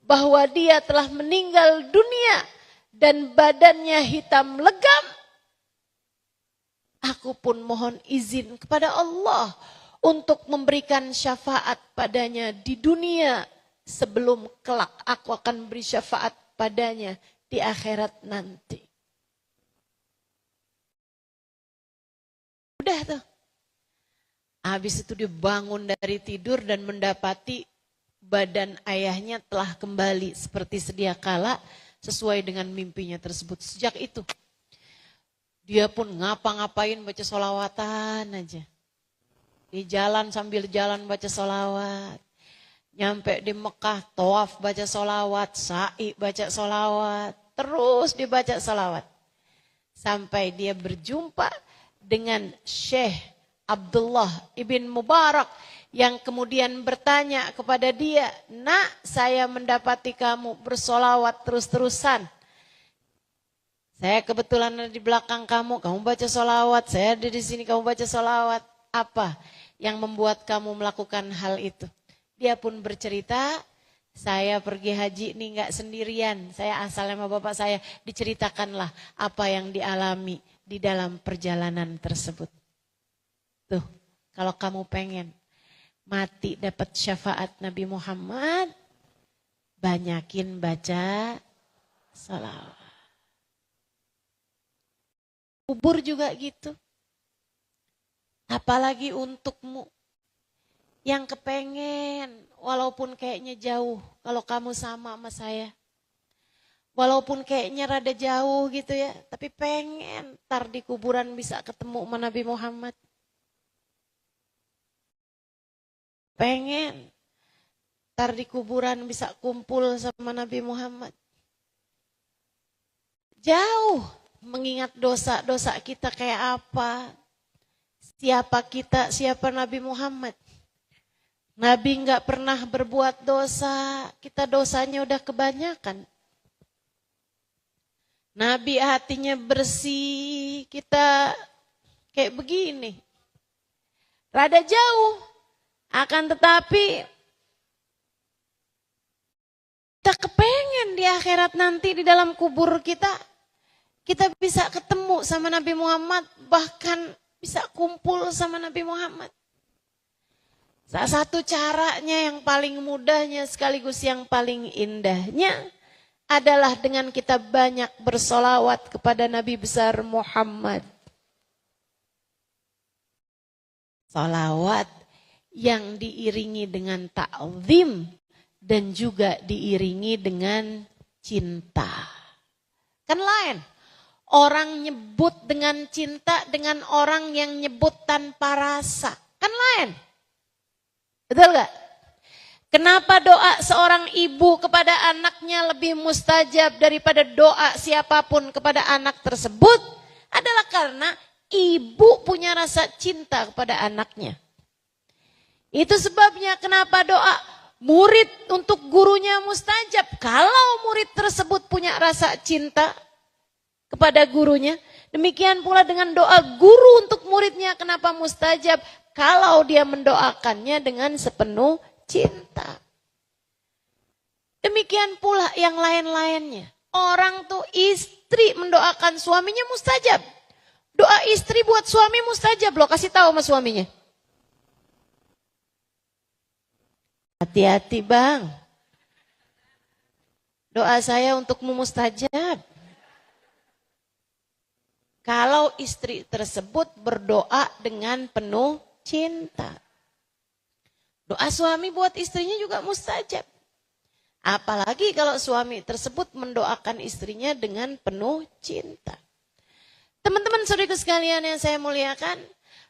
bahwa dia telah meninggal dunia dan badannya hitam legam, aku pun mohon izin kepada Allah untuk memberikan syafaat padanya di dunia sebelum kelak aku akan beri syafaat padanya di akhirat nanti. Udah tuh. Habis itu dia bangun dari tidur dan mendapati badan ayahnya telah kembali seperti sedia kala sesuai dengan mimpinya tersebut. Sejak itu dia pun ngapa-ngapain baca sholawatan aja. Di jalan sambil jalan baca sholawat. Nyampe di Mekah tawaf baca sholawat, sa'i baca sholawat. Terus dibaca sholawat. Sampai dia berjumpa dengan Syekh Abdullah ibn Mubarak yang kemudian bertanya kepada dia, "Nak, saya mendapati kamu bersolawat terus-terusan. Saya kebetulan ada di belakang kamu baca solawat, saya ada di sini, kamu baca solawat. Apa yang membuat kamu melakukan hal itu?" Dia pun bercerita, "Saya pergi haji ini enggak sendirian, saya asalnya sama bapak saya." Diceritakanlah apa yang dialami di dalam perjalanan tersebut. Tuh, kalau kamu pengen mati dapat syafaat Nabi Muhammad, banyakin baca salawat. Kubur juga gitu. Apalagi untukmu yang kepengen, walaupun kayaknya jauh, kalau kamu sama saya. Walaupun kayaknya rada jauh gitu ya, tapi pengen ntar di kuburan bisa ketemu sama Nabi Muhammad. Pengen ntar di kuburan bisa kumpul sama Nabi Muhammad. Jauh mengingat dosa-dosa kita kayak apa. Siapa kita, siapa Nabi Muhammad. Nabi enggak pernah berbuat dosa, kita dosanya udah kebanyakan. Nabi hatinya bersih, kita kayak begini. Rada jauh. Akan tetapi kita kepengen di akhirat nanti di dalam kubur kita bisa ketemu sama Nabi Muhammad, bahkan bisa kumpul sama Nabi Muhammad. Salah satu caranya yang paling mudahnya sekaligus yang paling indahnya adalah dengan kita banyak bersolawat kepada Nabi besar Muhammad. Solawat yang diiringi dengan ta'zim dan juga diiringi dengan cinta. Kan lain. Orang nyebut dengan cinta dengan orang yang nyebut tanpa rasa. Kan lain. Betul gak? Kenapa doa seorang ibu kepada anaknya lebih mustajab daripada doa siapapun kepada anak tersebut? Adalah karena ibu punya rasa cinta kepada anaknya. Itu sebabnya kenapa doa murid untuk gurunya mustajab. Kalau murid tersebut punya rasa cinta kepada gurunya. Demikian pula dengan doa guru untuk muridnya kenapa mustajab. Kalau dia mendoakannya dengan sepenuh cinta. Demikian pula yang lain-lainnya. Orang tuh istri mendoakan suaminya mustajab. Doa istri buat suami mustajab loh. Kasih tahu sama suaminya. Hati-hati bang. Doa saya untukmu mustajab. Kalau istri tersebut berdoa dengan penuh cinta. Doa suami buat istrinya juga mustajab. Apalagi kalau suami tersebut mendoakan istrinya dengan penuh cinta. Teman-teman saudaraku sekalian yang saya muliakan.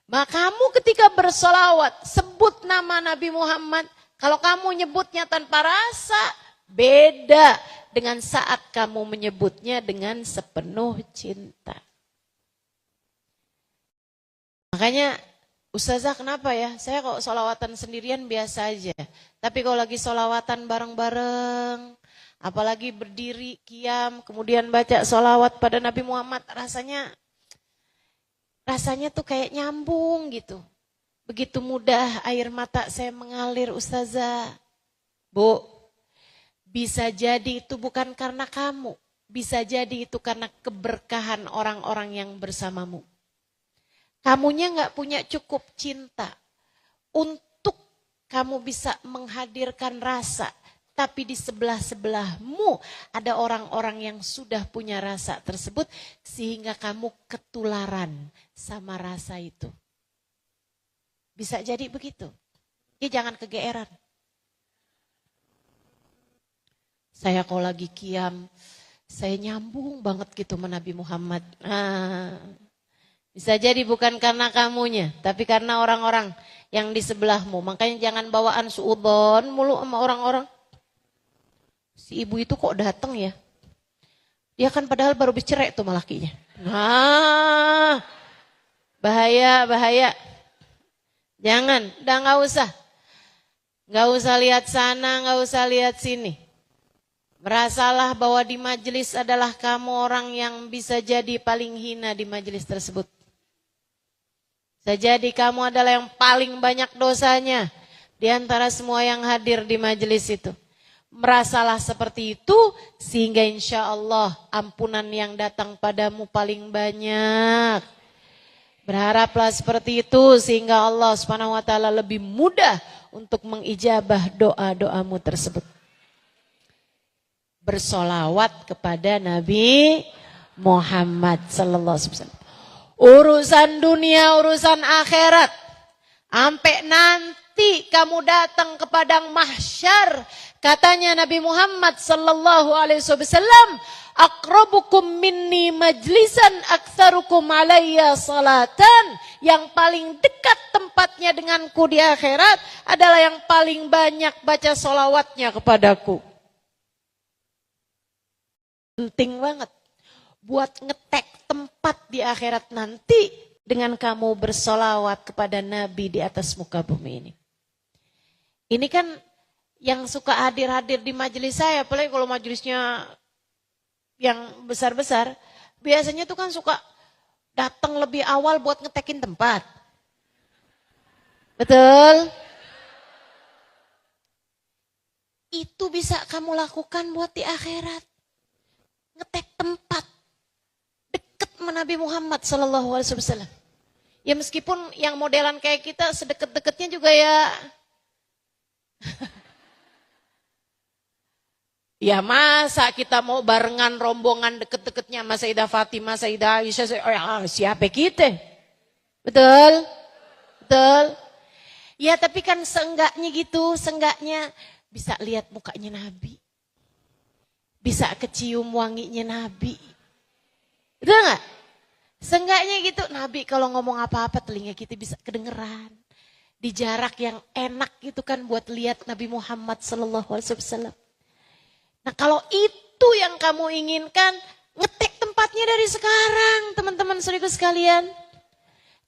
Maka kamu ketika bersolawat sebut nama Nabi Muhammad. Kalau kamu nyebutnya tanpa rasa, beda dengan saat kamu menyebutnya dengan sepenuh cinta. Makanya, Ustazah kenapa ya? Saya kok solawatan sendirian biasa aja. Tapi kalau lagi solawatan bareng-bareng, apalagi berdiri, kiam, kemudian baca solawat pada Nabi Muhammad, rasanya tuh kayak nyambung gitu. Begitu mudah air mata saya mengalir Ustazah. Bu, bisa jadi itu bukan karena kamu. Bisa jadi itu karena keberkahan orang-orang yang bersamamu. Kamunya gak punya cukup cinta untuk kamu bisa menghadirkan rasa. Tapi di sebelah-sebelahmu ada orang-orang yang sudah punya rasa tersebut. Sehingga kamu ketularan sama rasa itu. Bisa jadi begitu. Ya jangan kegeeran. Saya kalau lagi kiam, saya nyambung banget gitu sama Nabi Muhammad. Bisa jadi bukan karena kamunya, tapi karena orang-orang yang di sebelahmu. Makanya jangan bawaan suudzon mulu sama orang-orang. Si ibu itu kok datang ya? Dia kan padahal baru bercerai tuh sama lakinya. Nah, bahaya. Jangan, udah nggak usah. Nggak usah lihat sana, nggak usah lihat sini. Merasalah bahwa di majelis adalah kamu orang yang bisa jadi paling hina di majelis tersebut. Bisa jadi kamu adalah yang paling banyak dosanya di antara semua yang hadir di majelis itu. Merasalah seperti itu sehingga insya Allah ampunan yang datang padamu paling banyak. Berharaplah seperti itu sehingga Allah Subhanahu wa taala lebih mudah untuk mengijabah doa-doamu tersebut. Bersolawat kepada Nabi Muhammad sallallahu alaihi wasallam. Urusan dunia, urusan akhirat. Sampai nanti kamu datang ke padang mahsyar, katanya Nabi Muhammad sallallahu alaihi wasallam, aqrabukum minni majlisan aktsarukum alayya salatan. Yang paling dekat tempatnya denganku di akhirat adalah yang paling banyak baca solawatnya kepadaku. Penting banget buat ngetek tempat di akhirat nanti dengan kamu bersolawat kepada Nabi di atas muka bumi ini. Ini kan yang suka hadir-hadir di majelis saya, apalagi kalau majelisnya yang besar-besar, biasanya tuh kan suka datang lebih awal buat ngetekin tempat. Betul? Itu bisa kamu lakukan buat di akhirat. Ngetek tempat deket sama Nabi Muhammad sallallahu alaihi wasallam. Ya meskipun yang modelan kayak kita sedekat-dekatnya juga ya. Ya masa kita mau barengan rombongan deket-deketnya sama Sayyidah Fatimah, Sayyidah Aisyah, siapa kita? Betul? Betul? Ya tapi kan seenggaknya gitu, seenggaknya bisa lihat mukanya Nabi. Bisa kecium wanginya Nabi. Betul gak? Seenggaknya gitu, Nabi kalau ngomong apa-apa telinga kita bisa kedengeran. Di jarak yang enak gitu kan buat lihat Nabi Muhammad sallallahu alaihi wasallam. Nah kalau itu yang kamu inginkan, ngetek tempatnya dari sekarang teman-teman saudaraku sekalian.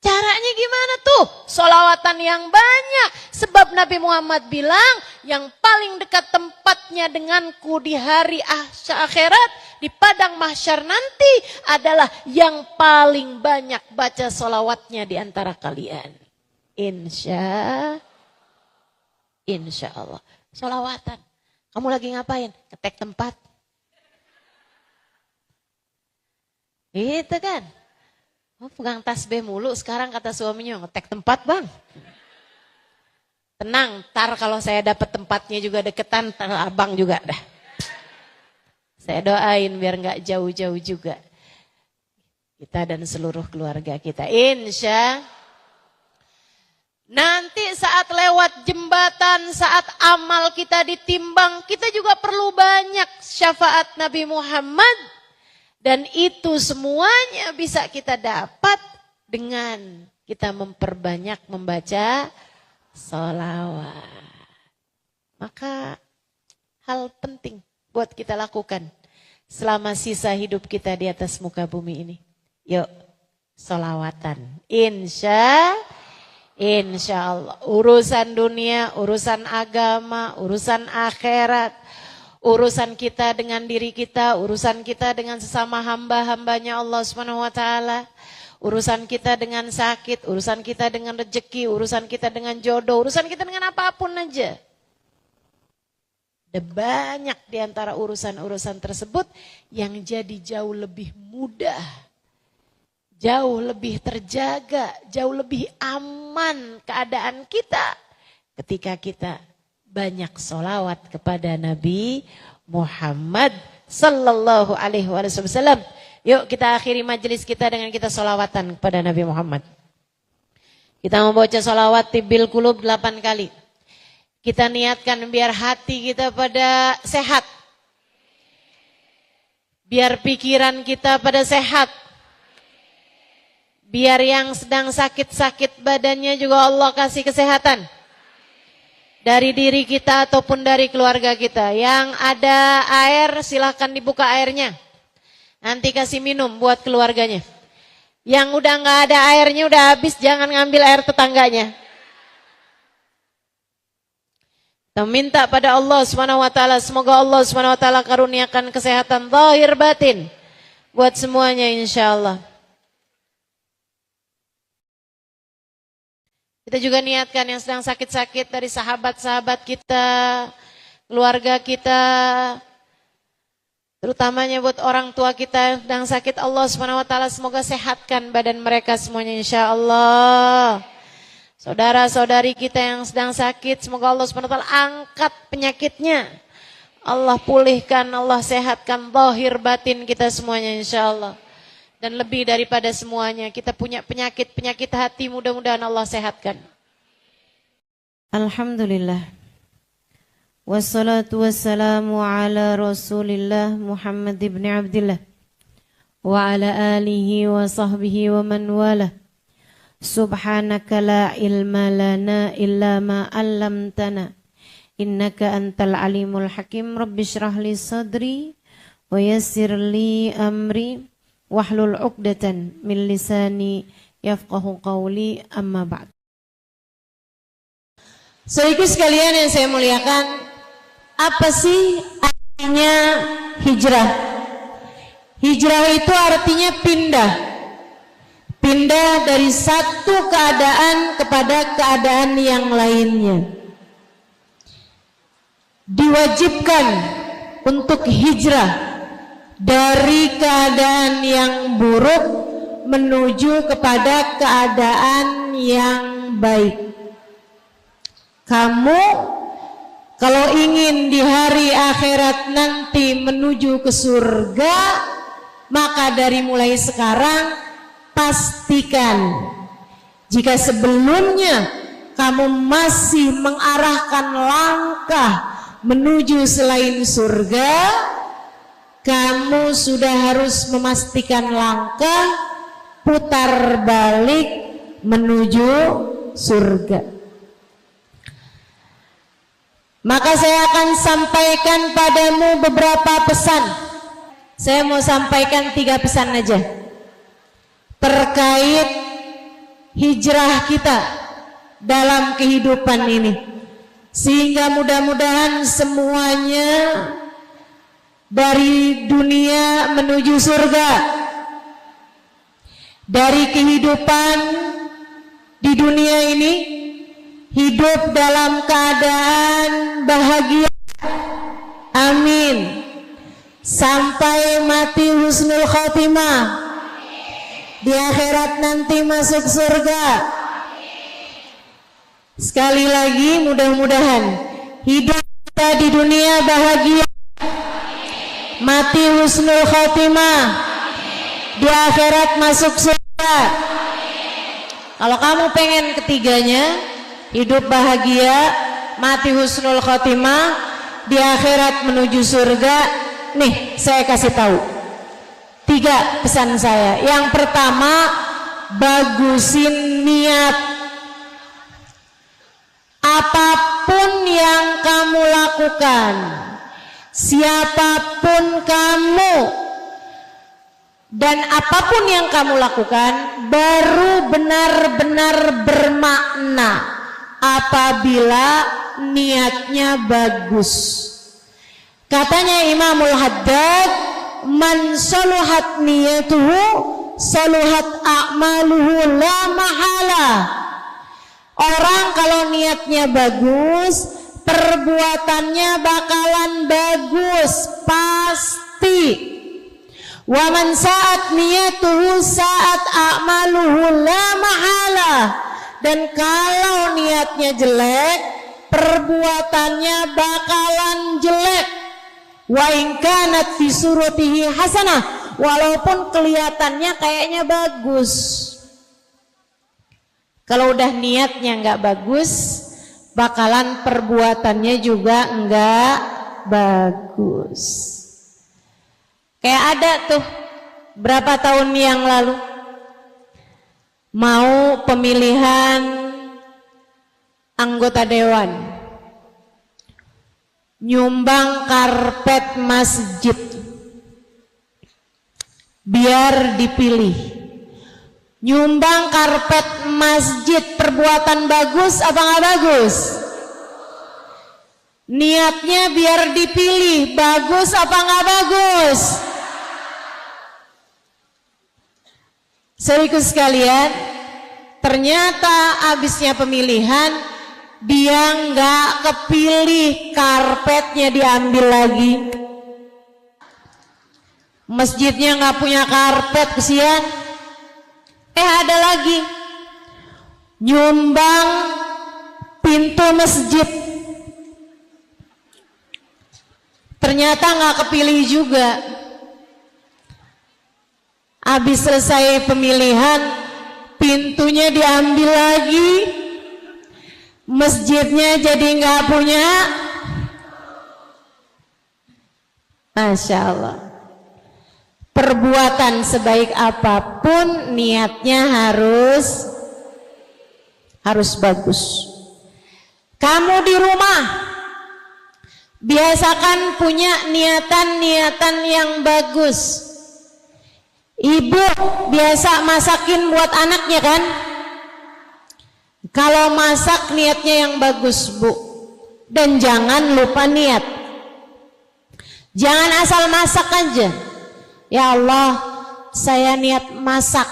Caranya gimana tuh? Sholawatan yang banyak. Sebab Nabi Muhammad bilang yang paling dekat tempatnya denganku di hari akhirat, di padang mahsyar nanti adalah yang paling banyak baca sholawatnya di antara kalian. Insya Allah. Sholawatan. Kamu lagi ngapain? Ketek tempat. Gitu kan? Oh, pegang tasbih mulu sekarang kata suaminya, ngetek tempat bang. Tenang, ntar kalau saya dapat tempatnya juga deketan, ntar abang juga dah. Saya doain biar nggak jauh-jauh juga. Kita dan seluruh keluarga kita. Insya nanti saat lewat jembatan, saat amal kita ditimbang, kita juga perlu banyak syafaat Nabi Muhammad. Dan itu semuanya bisa kita dapat dengan kita memperbanyak membaca sholawat. Maka hal penting buat kita lakukan selama sisa hidup kita di atas muka bumi ini. Yuk, sholawatan. Insya Allah. Urusan dunia, urusan agama, urusan akhirat. Urusan kita dengan diri kita, urusan kita dengan sesama hamba-hambanya Allah Subhanahu wa taala. Urusan kita dengan sakit, urusan kita dengan rezeki, urusan kita dengan jodoh, urusan kita dengan apapun aja. Ada banyak di antara urusan-urusan tersebut yang jadi jauh lebih mudah, jauh lebih terjaga, jauh lebih aman keadaan kita ketika kita banyak sholawat kepada Nabi Muhammad sallallahu alaihi wasallam. Yuk kita akhiri majelis kita dengan kita sholawatan kepada Nabi Muhammad. Kita membaca sholawat tibbil qulub 8 kali. Kita niatkan biar hati kita pada sehat. Biar pikiran kita pada sehat. Biar yang sedang sakit-sakit badannya juga Allah kasih kesehatan. Dari diri kita ataupun dari keluarga kita. Yang ada air silahkan dibuka airnya. Nanti kasih minum buat keluarganya. Yang udah nggak ada airnya, udah habis, jangan ngambil air tetangganya. Kita minta pada Allah Subhanahu wa taala, semoga Allah Subhanahu wa taala karuniakan kesehatan zahir batin buat semuanya insyaallah. Kita juga niatkan yang sedang sakit-sakit dari sahabat-sahabat kita, keluarga kita, terutamanya buat orang tua kita yang sedang sakit, Allah Subhanahu wa taala semoga sehatkan badan mereka semuanya insyaallah. Saudara-saudari kita yang sedang sakit, semoga Allah Subhanahu wa taala angkat penyakitnya. Allah pulihkan, Allah sehatkan zahir batin kita semuanya insyaallah. Dan lebih daripada semuanya, kita punya penyakit-penyakit hati, mudah-mudahan Allah sehatkan. Alhamdulillah. Wassalatu wassalamu ala Rasulillah Muhammad ibn Abdillah wa ala alihi wa sahbihi wa man wala. Subhanaka la ilma lana illa ma 'allamtana innaka antal alimul hakim. Rabbi shrah li sadri wa yassir li amri wahlul 'uqdatan min lisani yafqahu qawli, amma ba'd. Saudaraku sekalian yang saya muliakan, apa sih artinya hijrah? Hijrah itu artinya pindah. Pindah dari satu keadaan kepada keadaan yang lainnya. Diwajibkan untuk hijrah dari keadaan yang buruk menuju kepada keadaan yang baik. Kamu kalau ingin di hari akhirat nanti menuju ke surga, maka dari mulai sekarang pastikan jika sebelumnya kamu masih mengarahkan langkah menuju selain surga, kamu sudah harus memastikan langkah putar balik menuju surga. Maka saya akan sampaikan padamu beberapa pesan. Saya mau sampaikan 3 pesan aja terkait hijrah kita dalam kehidupan ini, sehingga mudah-mudahan semuanya dari dunia menuju surga, dari kehidupan di dunia ini hidup dalam keadaan bahagia, amin, sampai mati husnul khotimah, di akhirat nanti masuk surga. Sekali lagi mudah-mudahan hidup kita di dunia bahagia, mati husnul khotimah, di akhirat masuk surga. Kalau kamu pengen ketiganya, hidup bahagia, mati husnul khotimah, di akhirat menuju surga, nih saya kasih tahu 3 pesan saya. Yang pertama, bagusin niat. Apapun yang kamu lakukan, siapapun kamu, dan apapun yang kamu lakukan baru benar-benar bermakna apabila niatnya bagus. Katanya Imamul Haddad, man saluhat niyatuhu saluhat a'maluhu la mahala. Orang kalau niatnya bagus, perbuatannya bakalan bagus pasti. Wa man sa'at niyatuhu sa'at a'maluhu la mahala. Dan kalau niatnya jelek, perbuatannya bakalan jelek. Wa in kanat fi suratihi hasanah, walaupun kelihatannya kayaknya bagus. Kalau udah niatnya nggak bagus, bakalan perbuatannya juga nggak bagus. Kayak ada tuh berapa tahun yang lalu mau pemilihan anggota dewan, nyumbang karpet masjid. biar dipilih. Nyumbang karpet masjid perbuatan bagus apa nggak bagus? Niatnya biar dipilih, bagus apa nggak bagus? Saudaraku sekalian, ternyata abisnya pemilihan dia nggak kepilih, karpetnya diambil lagi. Masjidnya nggak punya karpet, kesian. Ada lagi nyumbang pintu masjid, ternyata nggak kepilih juga. Habis selesai pemilihan, pintunya diambil lagi, masjidnya jadi nggak punya. Masya Allah. Perbuatan sebaik apapun niatnya harus bagus. Kamu di rumah biasakan punya niatan-niatan yang bagus. Ibu biasa masakin buat anaknya kan? Kalau masak niatnya yang bagus, Bu. Dan jangan lupa niat. Jangan asal masak aja. Ya Allah, saya niat masak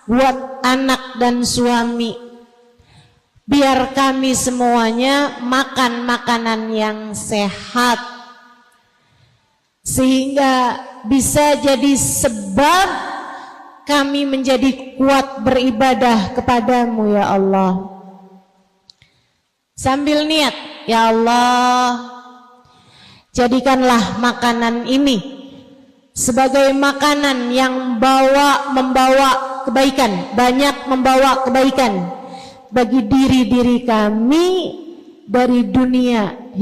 buat anak dan suami, biar kami semuanya makan makanan yang sehat, sehingga bisa jadi sebab kami menjadi kuat beribadah kepadamu ya Allah. Sambil niat, ya Allah, jadikanlah makanan ini sebagai makanan yang membawa kebaikan, banyak membawa kebaikan bagi diri-diri kami dari dunia